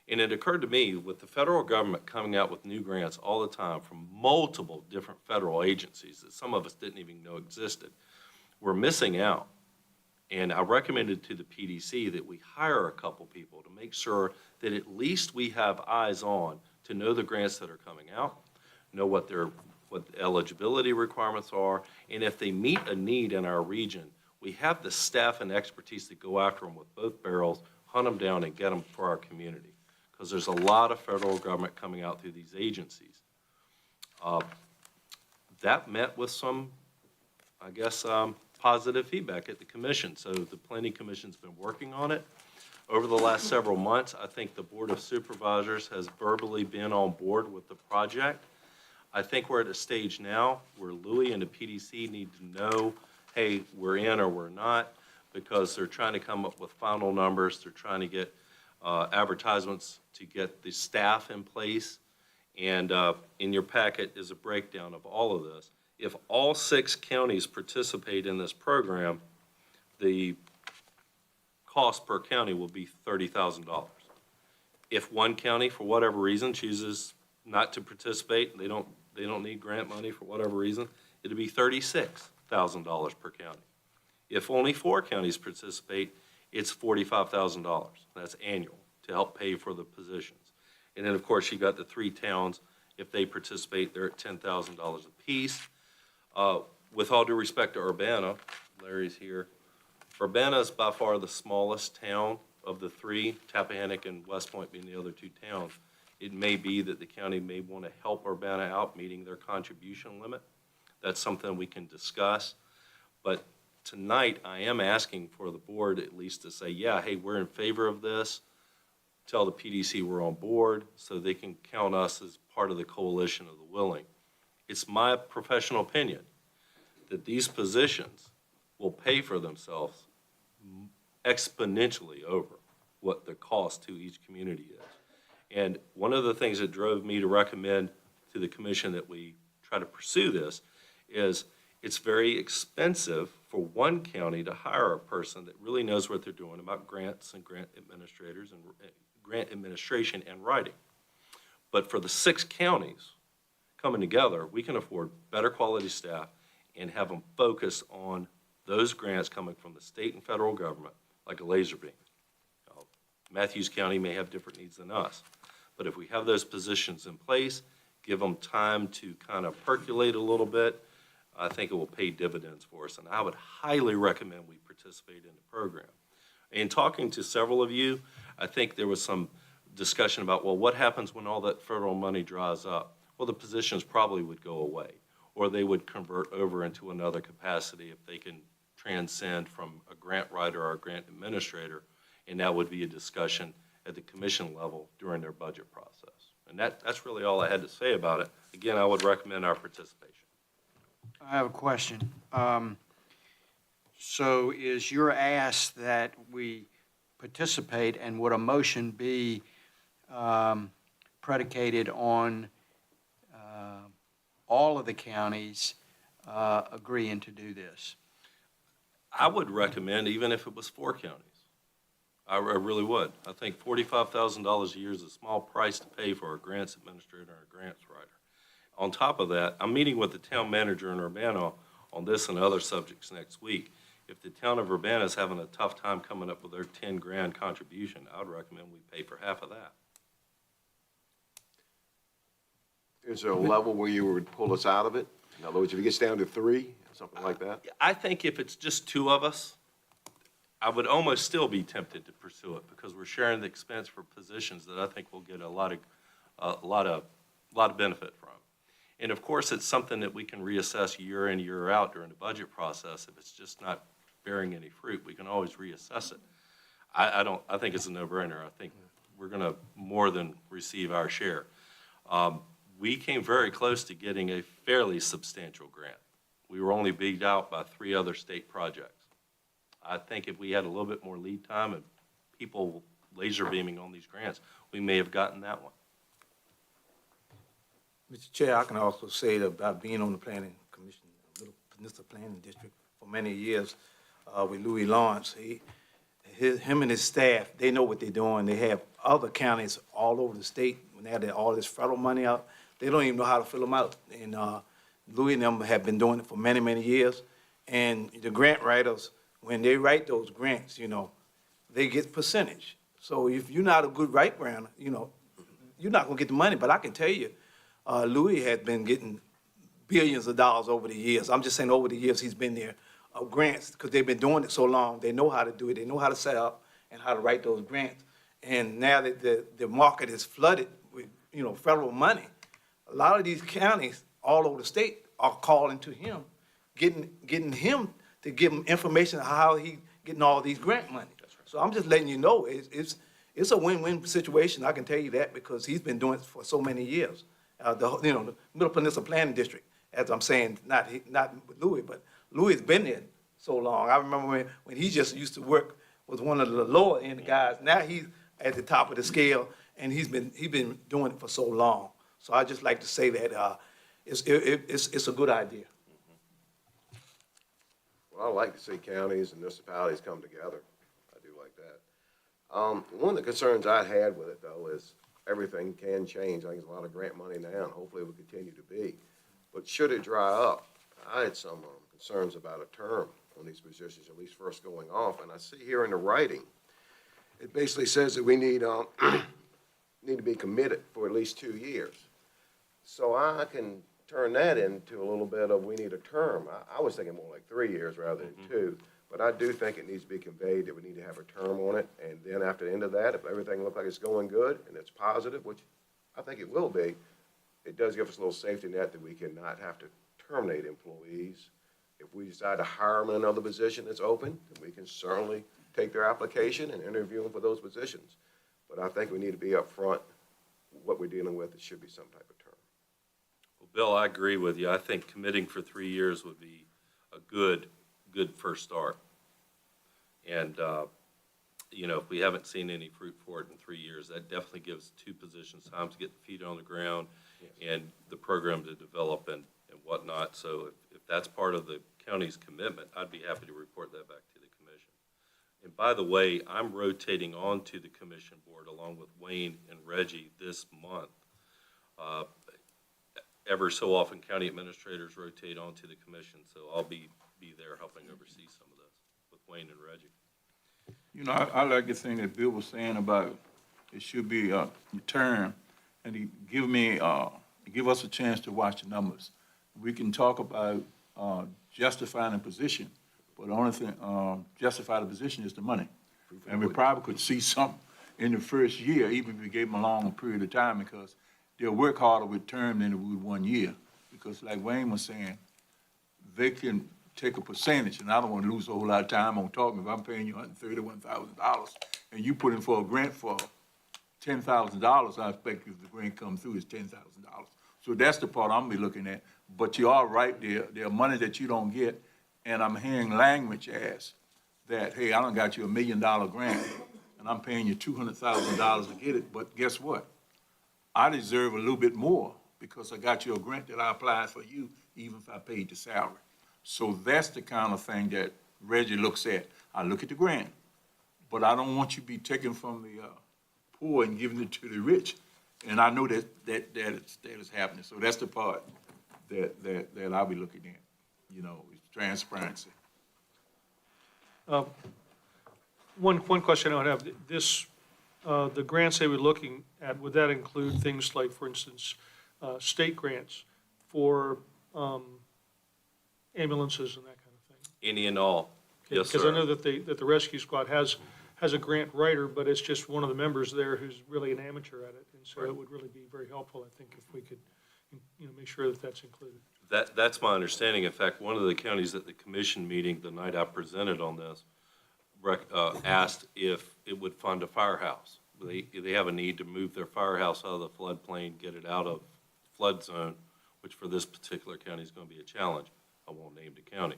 I: And it occurred to me, with the federal government coming out with new grants all the time from multiple different federal agencies that some of us didn't even know existed, we're missing out. And I recommended to the PDC that we hire a couple people to make sure that at least we have eyes on to know the grants that are coming out, know what the eligibility requirements are, and if they meet a need in our region, we have the staff and expertise to go after them with both barrels, hunt them down and get them for our community. Because there's a lot of federal government coming out through these agencies. That met with some, I guess, positive feedback at the commission. So the planning commission's been working on it. Over the last several months, I think the Board of Supervisors has verbally been on board with the project. I think we're at a stage now where Louis and the PDC need to know, hey, we're in or we're not, because they're trying to come up with final numbers. They're trying to get advertisements to get the staff in place. And in your packet is a breakdown of all of this. If all 6 counties participate in this program, the cost per county will be $30,000. If one county, for whatever reason, chooses not to participate, they don't need grant money for whatever reason, it'll be $36,000 per county. If only 4 counties participate, it's $45,000. That's annual to help pay for the positions. And then, of course, you got the 3 towns. If they participate, they're at $10,000 apiece. With all due respect to Urbana, Larry's here. Urbana is by far the smallest town of the 3, Tappahannock and West Point being the other 2 towns. It may be that the county may want to help Urbana out meeting their contribution limit. That's something we can discuss. But tonight, I am asking for the board at least to say, yeah, hey, we're in favor of this. Tell the PDC we're on board so they can count us as part of the coalition of the willing. It's my professional opinion that these positions will pay for themselves exponentially over what the cost to each community is. And one of the things that drove me to recommend to the commission that we try to pursue this is it's very expensive for one county to hire a person that really knows what they're doing about grants and grant administrators and grant administration and writing. But for the 6 counties coming together, we can afford better quality staff and have them focus on those grants coming from the state and federal government, like a laser beam. Matthews County may have different needs than us, but if we have those positions in place, give them time to kind of percolate a little bit, I think it will pay dividends for us. And I would highly recommend we participate in the program. In talking to several of you, I think there was some discussion about, well, what happens when all that federal money dries up? Well, the positions probably would go away, or they would convert over into another capacity if they can transcend from a grant writer or a grant administrator and that would be a discussion at the commission level during their budget process. And that's really all I had to say about it. Again, I would recommend our participation.
B: I have a question. So is your ask that we participate, and would a motion be predicated on all of the counties agreeing to do this?
I: I would recommend, even if it was 4 counties. I really would. I think $45,000 a year is a small price to pay for a grants administrator and a grants writer. On top of that, I'm meeting with the town manager in Urbana on this and other subjects next week. If the town of Urbana is having a tough time coming up with their 10 grand contribution, I would recommend we pay for half of that.
D: Is there a level where you would pull us out of it? In other words, if it gets down to 3, something like that?
I: I think if it's just 2 of us, I would almost still be tempted to pursue it because we're sharing the expense for positions that I think we'll get a lot of benefit from. And of course, it's something that we can reassess year in, year out during the budget process. If it's just not bearing any fruit, we can always reassess it. I think it's a no-brainer. I think we're gonna more than receive our share. We came very close to getting a fairly substantial grant. We were only beat out by 3 other state projects. I think if we had a little bit more lead time and people laser beaming on these grants, we may have gotten that one.
C: Mr. Chair, I can also say that about being on the planning commission, Little Peninsula Planning District for many years, with Louis Lawrence. Him and his staff, they know what they're doing. They have other counties all over the state, when they have all this federal money out, they don't even know how to fill them out. And Louis and them have been doing it for many, many years. And the grant writers, when they write those grants, they get percentage. So if you're not a good write granter, you're not gonna get the money. But I can tell you, Louis has been getting billions of dollars over the years. I'm just saying over the years he's been there, grants, because they've been doing it so long. They know how to do it. They know how to set up and how to write those grants. And now that the market is flooded with, federal money, a lot of these counties all over the state are calling to him, getting him to give them information on how he getting all these grant money. So I'm just letting you know, it's a win-win situation. I can tell you that because he's been doing it for so many years. The Middle Peninsula Planning District, as I'm saying, not with Louis, but Louis has been there so long. I remember when he just used to work with one of the lower end guys. Now he's at the top of the scale, and he's been doing it for so long. So I just like to say that it's a good idea.
D: Well, I like to see counties and municipalities come together. I do like that. One of the concerns I had with it, though, is everything can change. I think there's a lot of grant money now, and hopefully it will continue to be. But should it dry up, I had some concerns about a term on these positions, at least first going off. And I see here in the writing, it basically says that we need to be committed for at least 2 years. So I can turn that into a little bit of we need a term. I was thinking more like 3 years rather than 2. But I do think it needs to be conveyed that we need to have a term on it. And then after the end of that, if everything looks like it's going good and it's positive, which I think it will be, it does give us a little safety net that we cannot have to terminate employees. If we decide to hire them in another position that's open, then we can certainly take their application and interview them for those positions. But I think we need to be upfront. What we're dealing with, it should be some type of term.
I: Well, Bill, I agree with you. I think committing for 3 years would be a good first start. And, if we haven't seen any fruit for it in 3 years, that definitely gives 2 positions time to get the feet on the ground and the program to develop and whatnot. So if that's part of the county's commitment, I'd be happy to report that back to the commission. And by the way, I'm rotating onto the commission board along with Wayne and Reggie this month. Ever so often, county administrators rotate onto the commission, so I'll be there helping oversee some of this with Wayne and Reggie.
G: I like the thing that Bill was saying about it should be a term, and he give us a chance to watch the numbers. We can talk about justifying a position, but the only thing justify the position is the money. And we probably could see something in the first year, even if we gave them a long period of time, because they'll work harder with term than they would 1 year. Because like Wayne was saying, they can
K: take a percentage, and I don't wanna lose a whole lot of time on talking, if I'm paying you $131,000, and you put in for a grant for $10,000, I expect if the grant comes through, it's $10,000. So that's the part I'm gonna be looking at, but you are right, there are money that you don't get, and I'm hearing language as that, hey, I done got you $1 million grant, and I'm paying you $200,000 to get it, but guess what? I deserve a little bit more, because I got you a grant that I applied for you, even if I paid the salary. So that's the kind of thing that Reggie looks at. I look at the grant, but I don't want you to be taking from the, poor and giving it to the rich. And I know that is happening. So that's the part that I'll be looking at, you know, is transparency.
H: One question I would have, this, the grants they were looking at, would that include things like, for instance, state grants for ambulances and that kind of thing?
I: Any and all. Yes, sir.
H: Because I know that the rescue squad has a grant writer, but it's just one of the members there who's really an amateur at it. And so it would really be very helpful, I think, if we could, you know, make sure that that's included.
I: That's my understanding. In fact, one of the counties at the commission meeting the night I presented on this asked if it would fund a firehouse. They have a need to move their firehouse out of the floodplain, get it out of flood zone, which for this particular county is going to be a challenge. I won't name the county.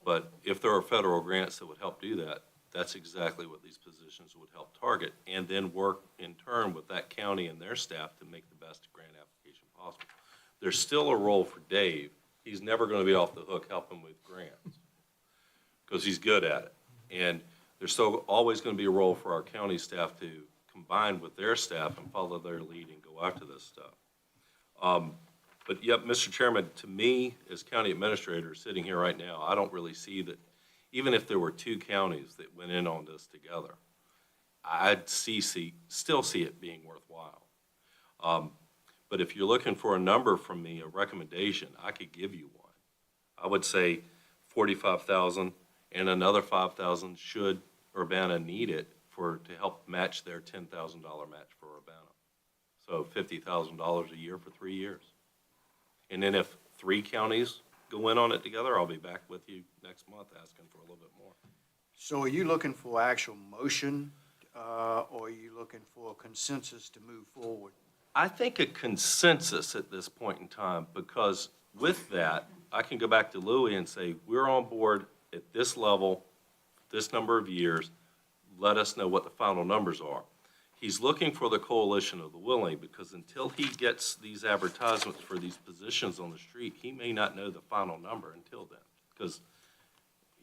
I: But if there are federal grants that would help do that, that's exactly what these positions would help target, and then work in turn with that county and their staff to make the best grant application possible. There's still a role for Dave. He's never going to be off the hook helping with grants because he's good at it. And there's still always going to be a role for our county staff to combine with their staff and follow their lead and go after this stuff. But yep, Mr. Chairman, to me, as county administrator sitting here right now, I don't really see that, even if there were two counties that went in on this together, I'd still see it being worthwhile. But if you're looking for a number from me, a recommendation, I could give you one. I would say 45,000 and another 5,000 should Urbana need it to help match their $10,000 match for Urbana. So $50,000 a year for 3 years. And then if 3 counties go in on it together, I'll be back with you next month asking for a little bit more.
B: So are you looking for actual motion, or are you looking for a consensus to move forward?
I: I think a consensus at this point in time, because with that, I can go back to Louis and say, we're on board at this level, this number of years, let us know what the final numbers are. He's looking for the coalition of the willing, because until he gets these advertisements for these positions on the street, he may not know the final number until then. Because,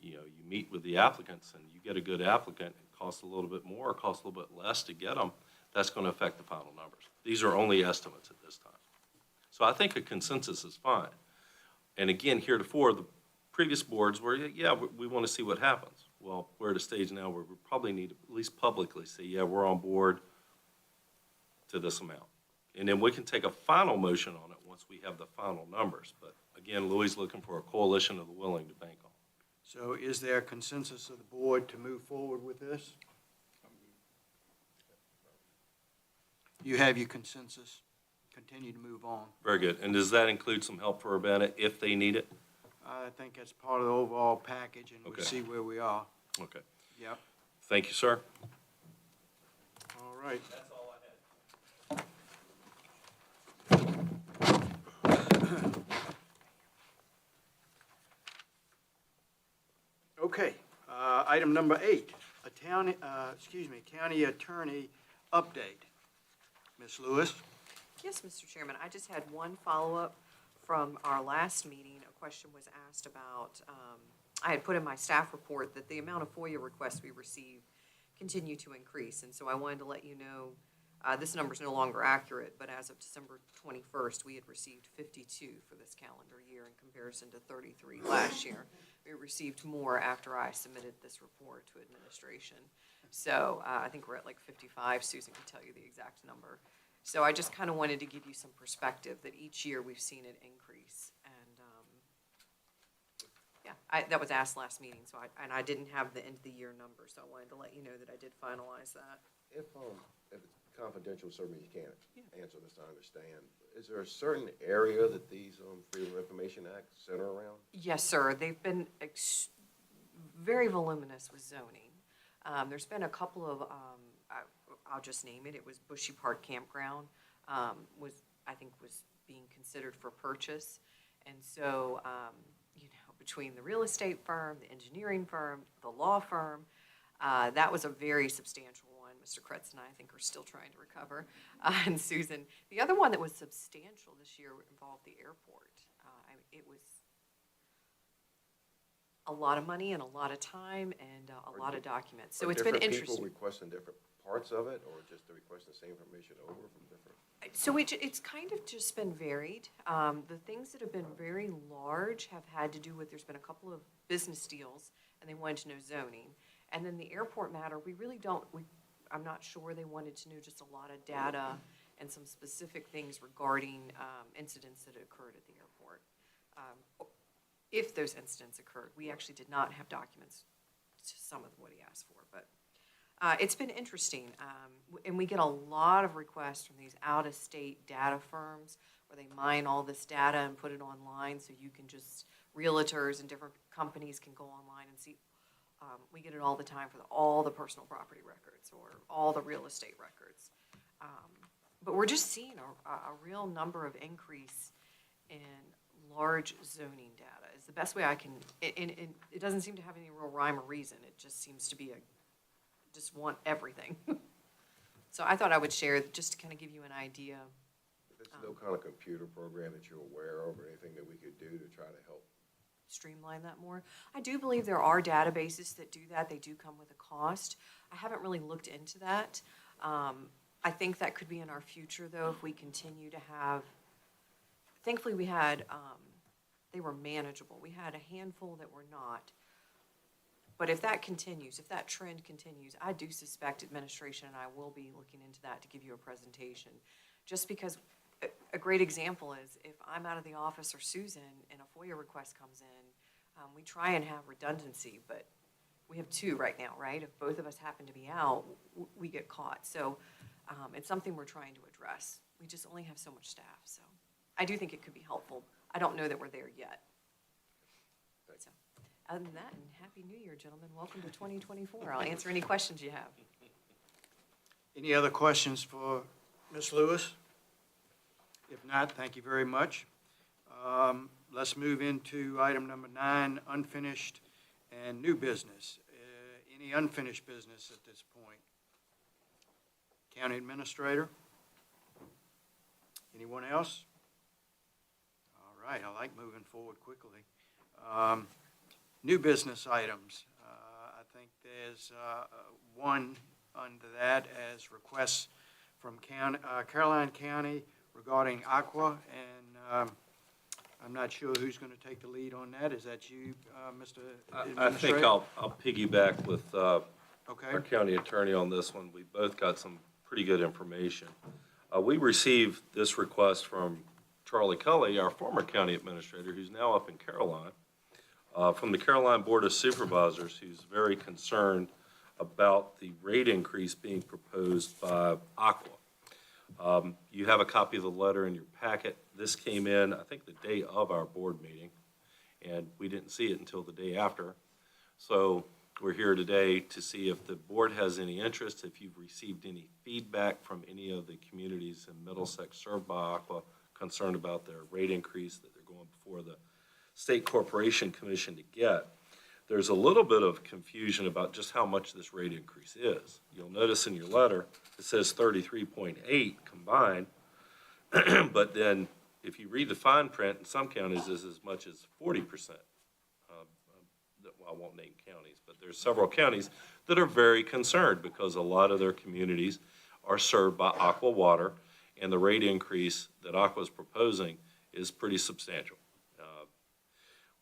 I: you know, you meet with the applicants and you get a good applicant, it costs a little bit more, it costs a little bit less to get them, that's going to affect the final numbers. These are only estimates at this time. So I think a consensus is fine. And again, heretofore, the previous boards were, yeah, we want to see what happens. Well, we're at a stage now where we probably need to at least publicly say, yeah, we're on board to this amount. And then we can take a final motion on it once we have the final numbers. But again, Louis is looking for a coalition of the willing to bank on.
B: So is there a consensus of the board to move forward with this? You have your consensus. Continue to move on.
I: Very good. And does that include some help for Urbana if they need it?
B: I think that's part of the overall package, and we'll
I: Okay.
B: see where we are.
I: Okay.
B: Yep.
I: Thank you, sir.
B: All right.
I: That's all I had.
B: Okay, item number 8, county attorney update. Ms. Lewis?
J: Yes, Mr. Chairman, I just had one follow-up from our last meeting. A question was asked about, I had put in my staff report that the amount of FOIA requests we received continue to increase. And so I wanted to let you know, this number is no longer accurate, but as of December 21st, we had received 52 for this calendar year in comparison to 33 last year. We received more after I submitted this report to administration. So I think we're at like 55. Susan can tell you the exact number. So I just kind of wanted to give you some perspective that each year we've seen it increase. And yeah, that was asked last meeting, so I didn't have the end of the year number, so I wanted to let you know that I did finalize that.
D: If it's confidential, certainly you can't answer this, I understand. Is there a certain area that these Freedom of Information Acts center around?
J: Yes, sir. They've been very voluminous with zoning. There's been a couple of, I'll just name it, it was Bushy Park Campground, I think was being considered for purchase. And so, between the real estate firm, the engineering firm, the law firm, that was a very substantial one. Mr. Kretz and I think are still trying to recover, and Susan. The other one that was substantial this year involved the airport. It was a lot of money and a lot of time and a lot of documents. So it's been
D: Different
J: interesting.
D: people requesting different parts of it, or just they're requesting the same information over from different?
J: So it's kind of just been varied. The things that have been very large have had to do with, there's been a couple of business deals, and they wanted to know zoning. And then the airport matter, I'm not sure they wanted to know just a lot of data and some specific things regarding incidents that occurred at the airport. If those incidents occurred, we actually did not have documents to some of what he asked for, but it's been interesting. And we get a lot of requests from these out-of-state data firms where they mine all this data and put it online so you can just, realtors and different companies can go online and see. We get it all the time for all the personal property records or all the real estate records. But we're just seeing a real number of increase in large zoning data is the best way I can, and it doesn't seem to have any real rhyme or reason. It just seems to be just want everything. So I thought I would share, just to kind of give you an idea.
D: There's no kind of computer program that you're aware of or anything that we could do to try to help?
J: Streamline that more. I do believe there are databases that do that. They do come with a cost. I haven't really looked into that. I think that could be in our future, though, if we continue to have, thankfully we had, they were manageable. We had a handful that were not. But if that continues, if that trend continues, I do suspect administration and I will be looking into that to give you a presentation. Just because a great example is if I'm out of the office or Susan and a FOIA request comes in, we try and have redundancy, but we have two right now, right? If both of us happen to be out, we get caught. So it's something we're trying to address. We just only have so much staff, so I do think it could be helpful. I don't know that we're there yet. So, other than that, and Happy New Year, gentlemen. Welcome to 2024. I'll answer any questions you have.
B: Any other questions for Ms. Lewis? If not, thank you very much. Let's move into item number 9, unfinished and new business. Any unfinished business at this point? County Administrator? Anyone else? All right, I like moving forward quickly. New business items. I think there's one under that as requests from Caroline County regarding Aqua, and I'm not sure who's going to take the lead on that. Is that you, Mr. Administrator?
I: I think I'll piggyback with
B: Okay.
I: our county attorney on this one. We both got some pretty good information. We received this request from Charlie Cully, our former county administrator, who's now up in Caroline, from the Caroline Board of Supervisors, who's very concerned about the rate increase being proposed by Aqua. You have a copy of the letter in your packet. This came in, I think, the day of our board meeting, and we didn't see it until the day after. So we're here today to see if the board has any interest, if you've received any feedback from any of the communities in Middlesex served by Aqua concerned about their rate increase that they're going before the State Corporation Commission to get. There's a little bit of confusion about just how much this rate increase is. You'll notice in your letter, it says 33.8 combined, but then if you read the fine print, in some counties, it's as much as 40%. Well, I won't name counties, but there's several counties that are very concerned because a lot of their communities are served by Aqua Water, and the rate increase that Aqua is proposing is pretty substantial.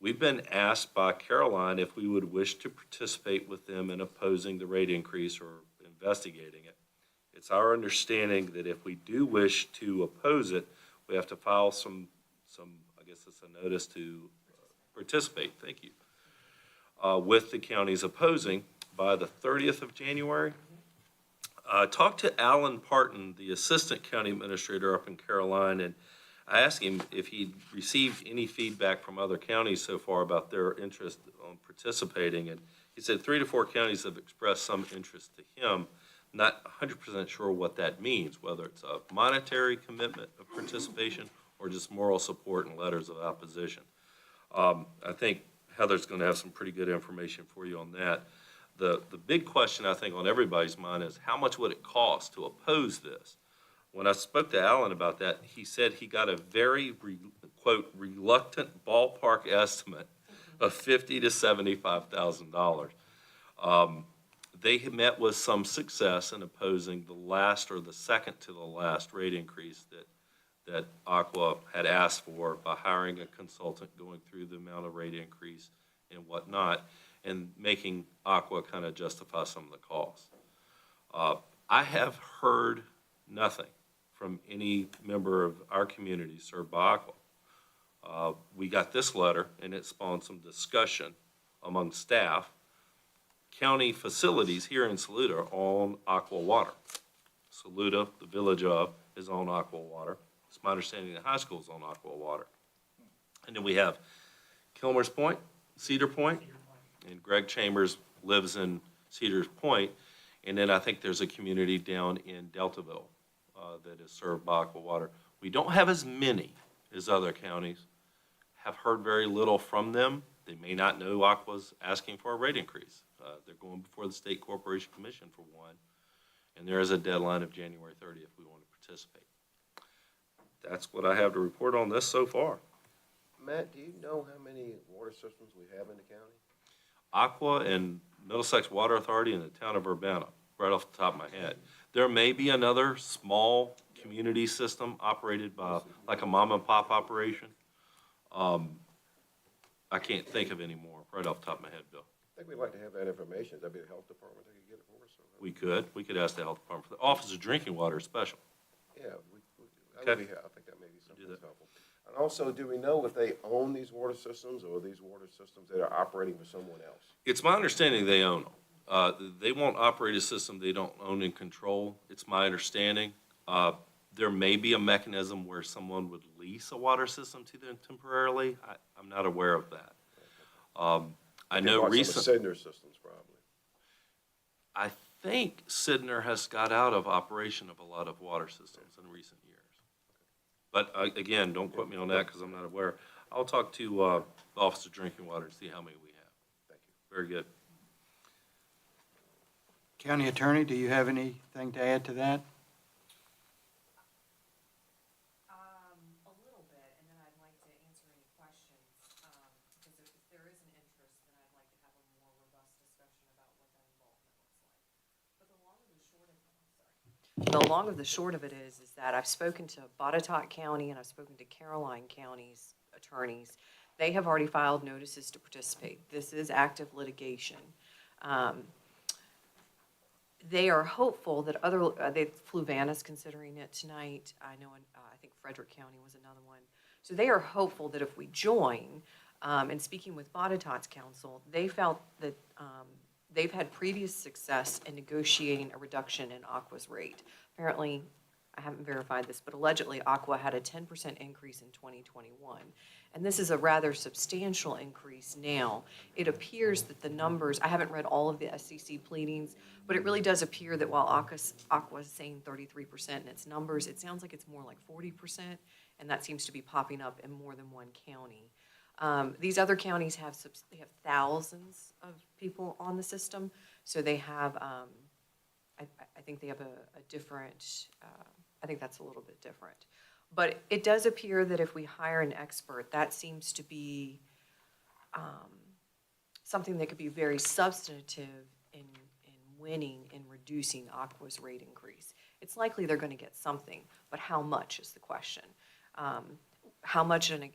I: We've been asked by Caroline if we would wish to participate with them in opposing the rate increase or investigating it. It's our understanding that if we do wish to oppose it, we have to file some I guess it's a notice to participate, thank you, with the counties opposing by the 30th of January. I talked to Alan Parton, the Assistant County Administrator up in Caroline, and I asked him if he'd received any feedback from other counties so far about their interest on participating, and he said 3 to 4 counties have expressed some interest to him. Not 100% sure what that means, whether it's a monetary commitment of participation or just moral support and letters of opposition. I think Heather's going to have some pretty good information for you on that. The big question, I think, on everybody's mind is how much would it cost to oppose this? When I spoke to Alan about that, he said he got a very, quote, reluctant ballpark estimate of $50,000 to $75,000. They had met with some success in opposing the last or the second to the last rate increase that Aqua had asked for by hiring a consultant, going through the amount of rate increase and whatnot, and making Aqua kind of justify some of the costs. I have heard nothing from any member of our community served by Aqua. We got this letter, and it spawned some discussion among staff. County facilities here in Saluda are on Aqua Water. Saluda, the village of, is on Aqua Water. It's my understanding the high school is on Aqua Water. And then we have Kilmer's Point, Cedar Point, and Greg Chambers lives in Cedars Point. And then I think there's a community down in Deltaville that is served by Aqua Water. We don't have as many as other counties. Have heard very little from them. They may not know Aqua's asking for a rate increase. They're going before the State Corporation Commission for one, and there is a deadline of January 30th if we want to participate. That's what I have to report on this so far.
D: Matt, do you know how many water systems we have in the county?
I: Aqua and Middlesex Water Authority in the town of Urbana, right off the top of my head. There may be another small community system operated by, like a mom and pop operation. I can't think of any more right off the top of my head, Bill.
D: I think we'd like to have that information. That'd be the health department that could get it for us.
I: We could ask the health department for the Office of Drinking Water is special.
D: Yeah,
I: Okay.
D: I think that may be something that's helpful. And also, do we know if they own these water systems or these water systems that are operating for someone else?
I: It's my understanding they own them. They won't operate a system they don't own and control. It's my understanding. There may be a mechanism where someone would lease a water system to them temporarily. I'm not aware of that. I know
D: Some
I: recent.
D: Sidner systems, probably.
I: I think Sidner has got out of operation of a lot of water systems in recent years. But again, don't quote me on that because I'm not aware. I'll talk to the Office of Drinking Water and see how many we have.
D: Thank you.
I: Very good.
B: County Attorney, do you have anything to add to that?
J: A little bit, and then I'd like to answer any questions, because if there is an interest, then I'd like to have a more robust discussion about what that involvement looks like. But the long of the short of it, The long of the short of it is that I've spoken to Botetourt County and I've spoken to Caroline County's attorneys. They have already filed notices to participate. This is active litigation. They are hopeful that Fluvanna's considering it tonight. I know, I think Frederick County was another one. So they are hopeful that if we join, and speaking with Botetourt's counsel, they felt that they've had previous success in negotiating a reduction in Aqua's rate. Apparently, I haven't verified this, but allegedly Aqua had a 10% increase in 2021. And this is a rather substantial increase now. It appears that the numbers, I haven't read all of the SEC pleadings, but it really does appear that while Aqua is saying 33% in its numbers, it sounds like it's more like 40%, and that seems to be popping up in more than one county. These other counties have thousands of people on the system, so they have, I think they have a different, I think that's a little bit different. But it does appear that if we hire an expert, that seems to be something that could be very substantive in winning and reducing Aqua's rate increase. It's likely they're going to get something, but how much is the question. How much an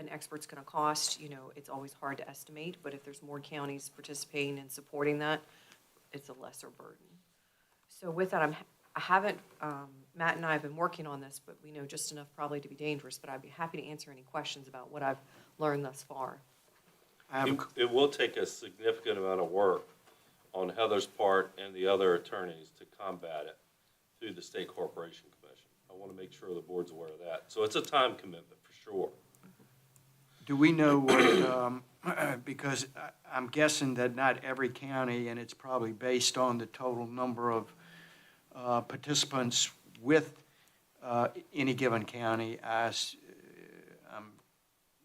J: expert's going to cost, it's always hard to estimate, but if there's more counties participating and supporting that, it's a lesser burden. So with that, I haven't, Matt and I have been working on this, but we know just enough probably to be dangerous, but I'd be happy to answer any questions about what I've learned thus far.
I: It will take a significant amount of work on Heather's part and the other attorneys to combat it through the State Corporation Commission. I want to make sure the board's aware of that. So it's a time commitment for sure.
B: Do we know what, because I'm guessing that not every county, and it's probably based on the total number of participants with any given county.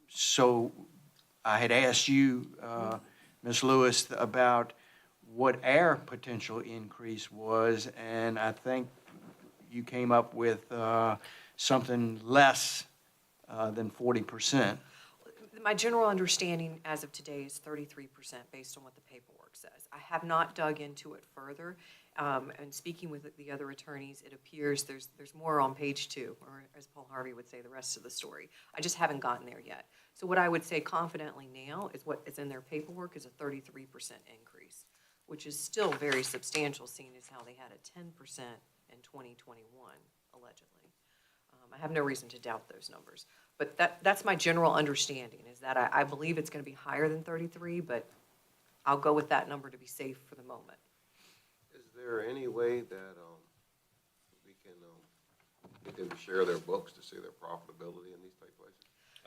B: So I had asked you, Ms. Lewis, about what our potential increase was, and I think you came up with something less than 40%.
J: My general understanding as of today is 33% based on what the paperwork says. I have not dug into it further. And speaking with the other attorneys, it appears there's more on page 2, or as Paul Harvey would say, the rest of the story. I just haven't gotten there yet. So what I would say confidently now is what is in their paperwork is a 33% increase, which is still very substantial, seeing as how they had a 10% in 2021, allegedly. I have no reason to doubt those numbers. But that's my general understanding, is that I believe it's going to be higher than 33, but I'll go with that number to be safe for the moment.
D: Is there any way that, we can, get them to share their books to see their profitability in these type places?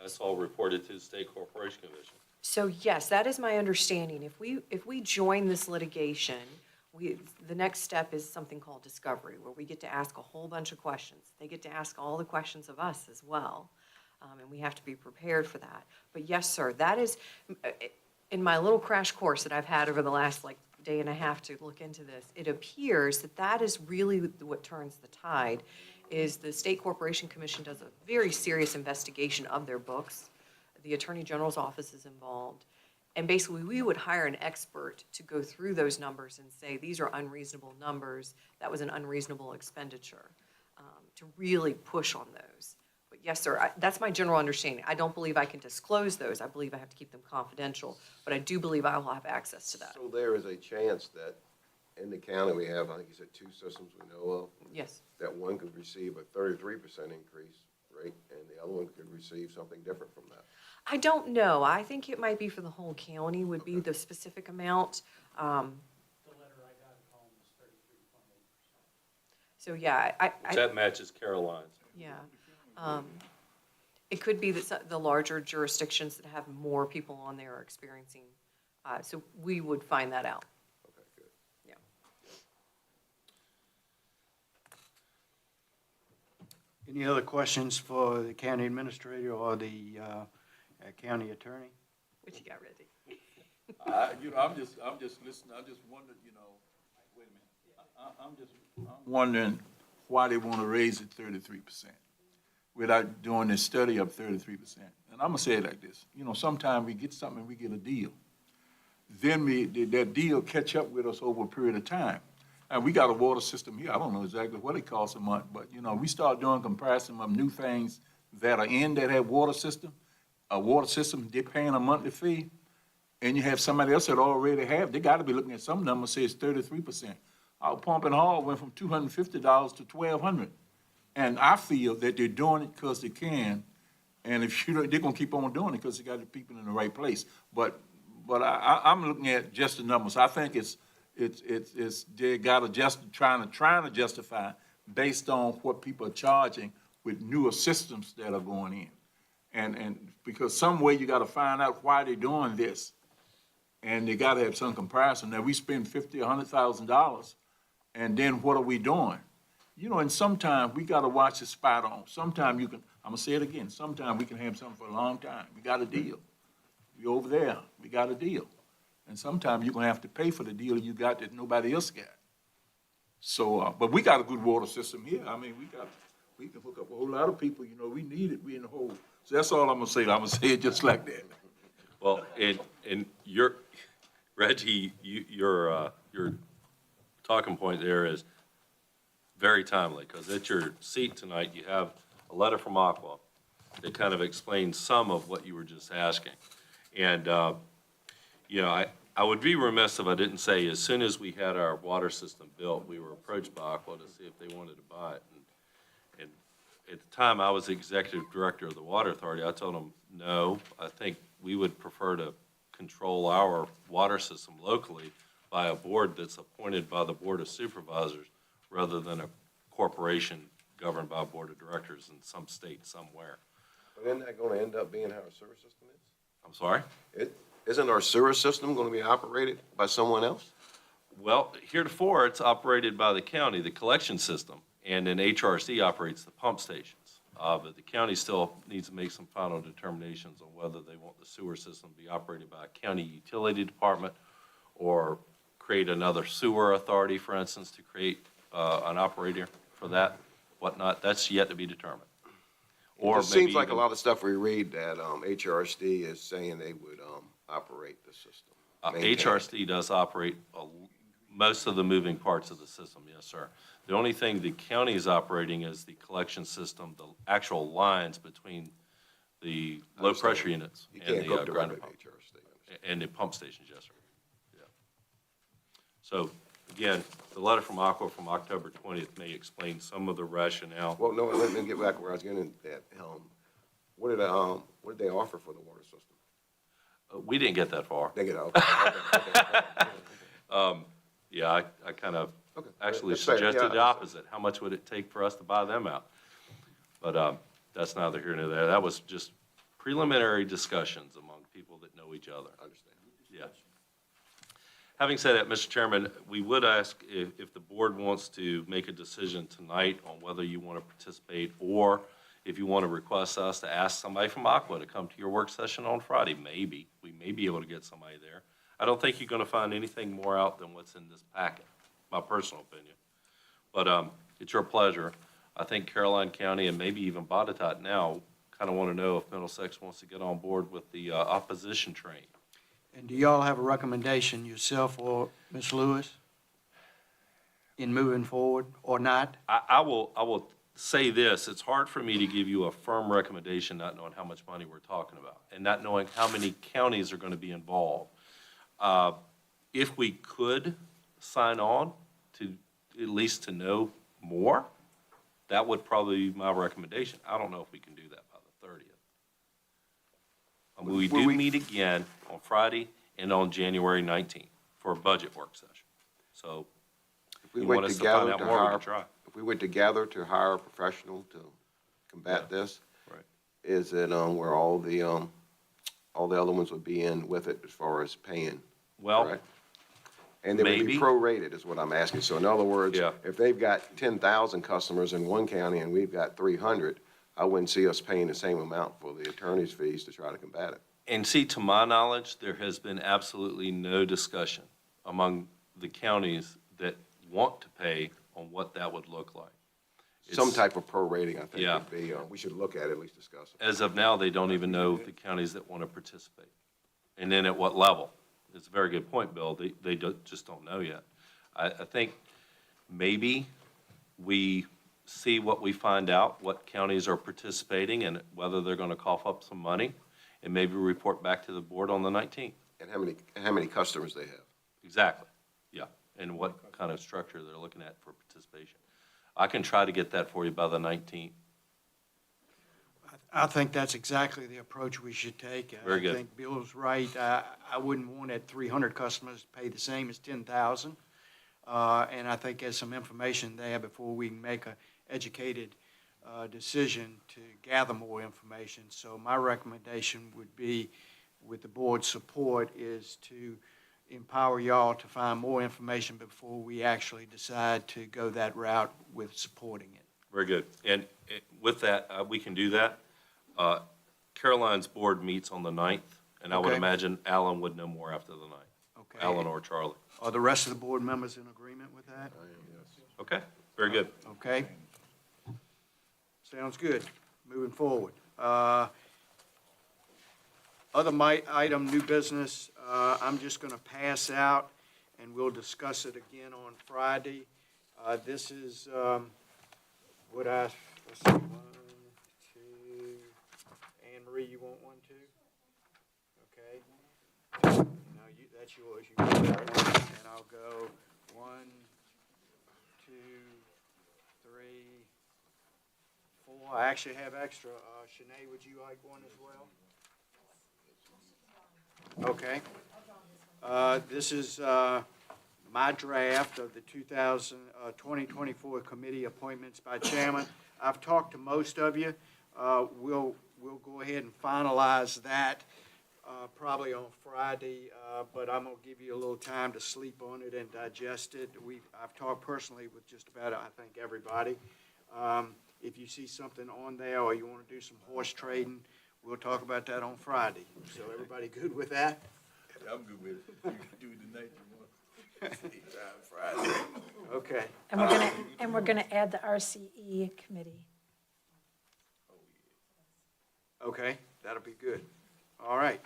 I: That's all reported to the State Corporation Commission.
J: So yes, that is my understanding. If we join this litigation, the next step is something called discovery, where we get to ask a whole bunch of questions. They get to ask all the questions of us as well, and we have to be prepared for that. But yes, sir, that is, in my little crash course that I've had over the last day and a half to look into this, it appears that is really what turns the tide, is the State Corporation Commission does a very serious investigation of their books. The Attorney General's office is involved. And basically, we would hire an expert to go through those numbers and say, these are unreasonable numbers, that was an unreasonable expenditure, to really push on those. But yes, sir, that's my general understanding. I don't believe I can disclose those. I believe I have to keep them confidential, but I do believe I will have access to that.
D: So there is a chance that in the county we have, I think you said 2 systems we know of,
J: Yes.
D: that one could receive a 33% increase rate and the other one could receive something different from that.
J: I don't know. I think it might be for the whole county would be the specific amount.
L: The letter I got at home was 33.8%.
J: So yeah,
I: That matches Caroline's.
J: yeah. It could be that the larger jurisdictions that have more people on there are experiencing, so we would find that out.
D: Okay, good.
J: Yeah.
B: Any other questions for the county administrator or the county attorney?
J: What you got ready?
K: I'm just listening, I just wondered, wait a minute. I'm wondering why they want to raise it 33% without doing this study of 33%. And I'm gonna say it like this, sometimes we get something, we get a deal. Then that deal catch up with us over a period of time. And we got a water system here, I don't know exactly what it costs a month, but, we start doing comparison of new things that are in that have water system. A water system, they're paying a monthly fee, and you have somebody else that already have, they gotta be looking at some number, say it's 33%. Our pumping hall went from $250 to $1,200. And I feel that they're doing it because they can, and if they're gonna keep on doing it because they got the people in the right place. But I'm looking at just the numbers. I think it's they gotta trying to justify based on what people are charging with newer systems that are going in. And because some way you gotta find out why they're doing this. And they gotta have some comparison. Now, we spend $50,000 or $100,000, and then what are we doing? And sometimes we gotta watch the spot on. Sometimes I'm gonna say it again, sometimes we can have something for a long time. We got a deal. We over there, we got a deal. And sometimes you're gonna have to pay for the deal you got that nobody else got. So, but we got a good water system here. I mean, we can hook up a whole lot of people, we need it, we in the hole. So that's all I'm gonna say. I'm gonna say it just like that.
I: Well, and Reggie, your talking point there is very timely, because at your seat tonight, you have a letter from Aqua that kind of explains some of what you were just asking. And, I would be remiss if I didn't say, as soon as we had our water system built, we were approached by Aqua to see if they wanted to buy it. And at the time, I was the executive director of the Water Authority. I told them, no, I think we would prefer to control our water system locally by a board that's appointed by the Board of Supervisors rather than a corporation governed by a board of directors in some state somewhere.
D: But isn't that gonna end up being how our sewer system is?
I: I'm sorry?
D: Isn't our sewer system gonna be operated by someone else?
I: Well, heretofore, it's operated by the county, the collection system, and then HRC operates the pump stations. But the county still needs to make some final determinations on whether they want the sewer system to be operated by a county utility department or create another sewer authority, for instance, to create an operator for that, whatnot. That's yet to be determined. Or
D: It seems
I: maybe
D: like a
I: even-
D: lot of stuff we read that, HRSD is saying they would, operate the system. maintain it.
I: HRC does operate most of the moving parts of the system, yes, sir. The only thing the county is operating is the collection system, the actual lines between the low-pressure units
D: You
I: and
D: can't
I: the
D: go
I: grinder
D: directly to
I: pump.
D: HRSD.
I: And the pump stations, yes, sir. Yeah. So, again, the letter from Aqua from October 20th may explain some of the rationale.
D: Well, no, let me get back where I was getting at. What did they offer for the water system?
I: We didn't get that far.
D: They get out. Okay.
I: Yeah, I kind of
D: Okay.
I: actually
D: That's fair.
I: suggested
D: Yeah,
I: the opposite. How much would it take for us to buy them out? But that's neither here nor there. That was just preliminary discussions among people that know each other.
D: I understand.
I: Yeah. Having said that, Mr. Chairman, we would ask if the board wants to make a decision tonight on whether you want to participate, or if you want to request us to ask somebody from Aqua to come to your work session on Friday, maybe. We may be able to get somebody there. I don't think you're going to find anything more out than what's in this packet, my personal opinion. But it's your pleasure. I think Caroline County and maybe even Botetourt now kind of want to know if Middlesex wants to get on board with the opposition train.
B: And do y'all have a recommendation yourself or Ms. Lewis in moving forward or not?
I: I will say this, it's hard for me to give you a firm recommendation, not knowing how much money we're talking about, and not knowing how many counties are going to be involved. If we could sign on to, at least to know more, that would probably be my recommendation. I don't know if we can do that by the 30th. We do meet again on Friday and on January 19th for a budget work session. So
D: If we
I: you
D: went
I: want us to find
D: together
I: out
D: to
I: more, we
D: hire,
I: can try.
D: if we went together to hire a professional to combat this,
I: Right.
D: is it, where all the other ones would be in with it as far as paying?
I: Well,
D: correct? And they would be
I: maybe.
D: prorated is what I'm asking. So in other words,
I: Yeah.
D: if they've got 10,000 customers in one county and we've got 300, I wouldn't see us paying the same amount for the attorney's fees to try to combat it.
I: And see, to my knowledge, there has been absolutely no discussion among the counties that want to pay on what that would look like.
D: Some
I: It's-
D: type of prorating, I think,
I: Yeah.
D: would be, we should look at it, at least discuss it.
I: As of now, they don't even know the counties that want to participate. And then at what level? It's a very good point, Bill. They just don't know yet. I think maybe we see what we find out, what counties are participating and whether they're going to cough up some money, and maybe report back to the board on the 19th.
D: And how many customers they have.
I: Exactly, yeah, and what kind of structure they're looking at for participation. I can try to get that for you by the 19th.
B: I think that's exactly the approach we should take.
I: Very good.
B: I think Bill's right. I wouldn't want at 300 customers to pay the same as 10,000. And I think there's some information there before we can make an educated decision to gather more information. So my recommendation would be, with the board's support, is to empower y'all to find more information before we actually decide to go that route with supporting it.
I: Very good. And with that, we can do that. Caroline's board meets on the 9th, and I would
B: Okay.
I: imagine Alan would know more after the 9th.
B: Okay?
I: Alan or Charlie.
B: Are the rest of the board members in agreement with that?
I: Okay, very good.
B: Okay? Sounds good. Moving forward. Item, new business, I'm just going to pass out, and we'll discuss it again on Friday. This is what let's see, 1, 2, Anne Marie, you want one too? Okay. No, that's yours. You got that one, and I'll go 1, 2, 3, 4. I actually have extra. Shanae, would you like one as well? Okay. This is my draft of the 2024 committee appointments by chairman. I've talked to most of you. We'll go ahead and finalize that probably on Friday, but I'm going to give you a little time to sleep on it and digest it. I've talked personally with just about, I think, everybody. If you see something on there or you want to do some horse trading, we'll talk about that on Friday. So everybody good with that?
K: I'm good with it. You can do it tonight if you want. Friday.
B: Okay.
F: And we're gonna add the RCE committee.
B: Okay, that'll be good. All right,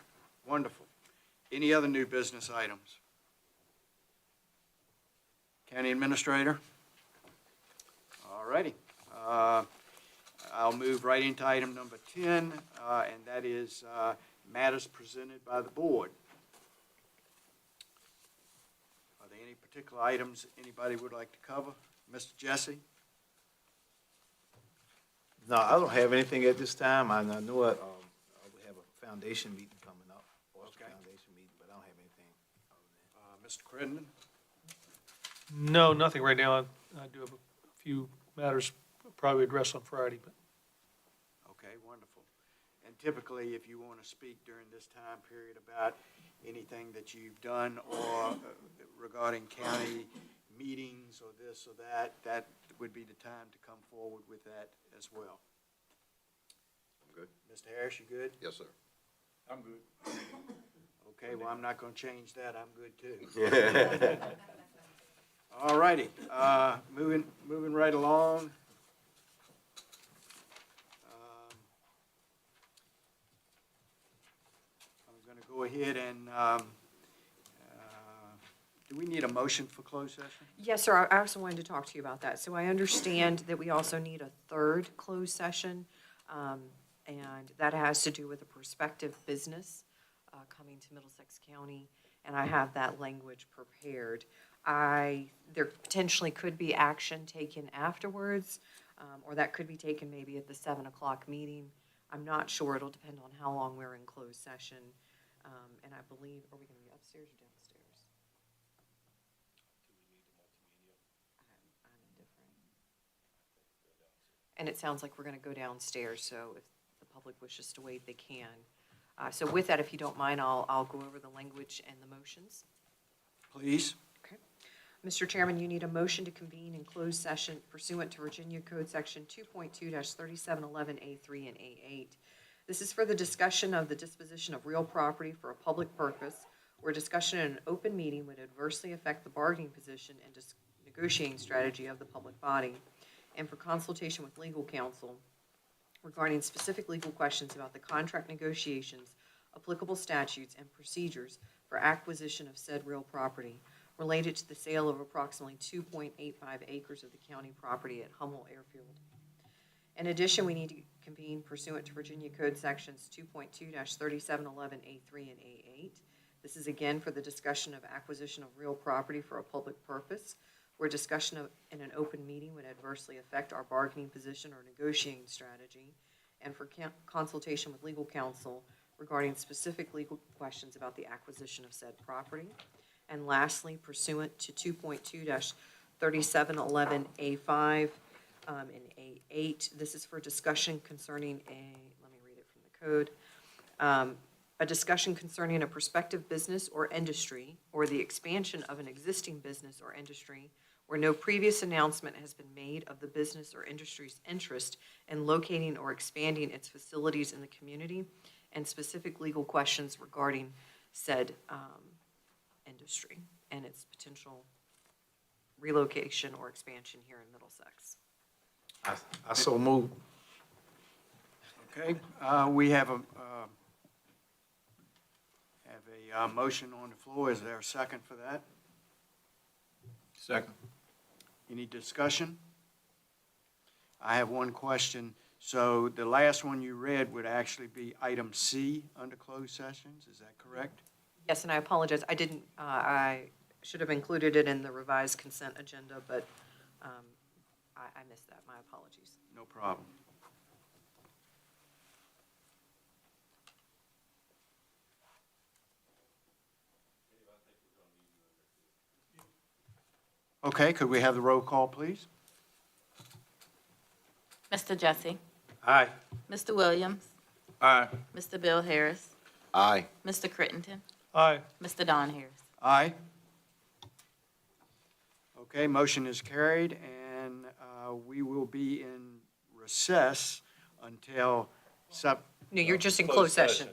B: wonderful. Any other new business items? County Administrator? All righty. I'll move right into item number 10, and that is matters presented by the board. Are there any particular items anybody would like to cover? Mr. Jesse?
C: No, I don't have anything at this time. I know we have a foundation meeting coming up, Oyster
B: Okay.
C: Foundation meeting, but I don't have anything other than.
B: Mr. Crittenden?
H: No, nothing right now. I do have a few matters probably addressed on Friday, but
B: Okay, wonderful. And typically, if you want to speak during this time period about anything that you've done or regarding county meetings or this or that, that would be the time to come forward with that as well.
D: I'm good.
B: Mr. Harris, you good?
D: Yes, sir.
K: I'm good.
B: Okay, well, I'm not going to change that. I'm good too. All righty, moving right along. I'm going to go ahead and, do we need a motion for closed session?
J: Yes, sir, I also wanted to talk to you about that. So I understand that we also need a third closed session, and that has to do with a prospective business coming to Middlesex County, and I have that language prepared. There potentially could be action taken afterwards, or that could be taken maybe at the 7 o'clock meeting. I'm not sure, it'll depend on how long we're in closed session. And I believe, are we gonna be upstairs or downstairs? I'm indifferent. And it sounds like we're gonna go downstairs, so if the public wishes to wait, they can. So with that, if you don't mind, I'll go over the language and the motions.
B: Please.
J: Okay. Mr. Chairman, you need a motion to convene in closed session pursuant to Virginia Code Section 2.2-3711A3 and A8. This is for the discussion of the disposition of real property for a public purpose, where discussion in an open meeting would adversely affect the bargaining position and negotiating strategy of the public body, and for consultation with legal counsel regarding specific legal questions about the contract negotiations, applicable statutes, and procedures for acquisition of said real property related to the sale of approximately 2.85 acres of the county property at Hummel Airfield. In addition, we need to convene pursuant to Virginia Code Sections 2.2-3711A3 and A8. This is again for the discussion of acquisition of real property for a public purpose, where discussion in an open meeting would adversely affect our bargaining position or negotiating strategy, and for consultation with legal counsel regarding specific legal questions about the acquisition of said property. And lastly, pursuant to 2.2-3711A5 and A8, this is for discussion concerning let me read it from the code, a discussion concerning a prospective business or industry or the expansion of an existing business or industry where no previous announcement has been made of the business or industry's interest in locating or expanding its facilities in the community, and specific legal questions regarding said industry and its potential relocation or expansion here in Middlesex.
C: I so move.
B: Okay, we have a motion on the floor. Is there a second for that?
K: Second.
B: Any discussion? I have one question. So the last one you read would actually be item C under closed sessions, is that correct?
J: Yes, and I apologize, I didn't, I should have included it in the revised consent agenda, but I missed that, my apologies.
B: No problem. Okay, could we have the roll call, please?
E: Mr. Jesse,
C: Aye.
E: Mr. Williams,
K: Aye.
E: Mr. Bill Harris,
D: Aye.
E: Mr. Crittenden,
H: Aye.
E: Mr. Don Harris.
B: Aye. Okay, motion is carried, and we will be in recess until
J: No, you're just in closed session.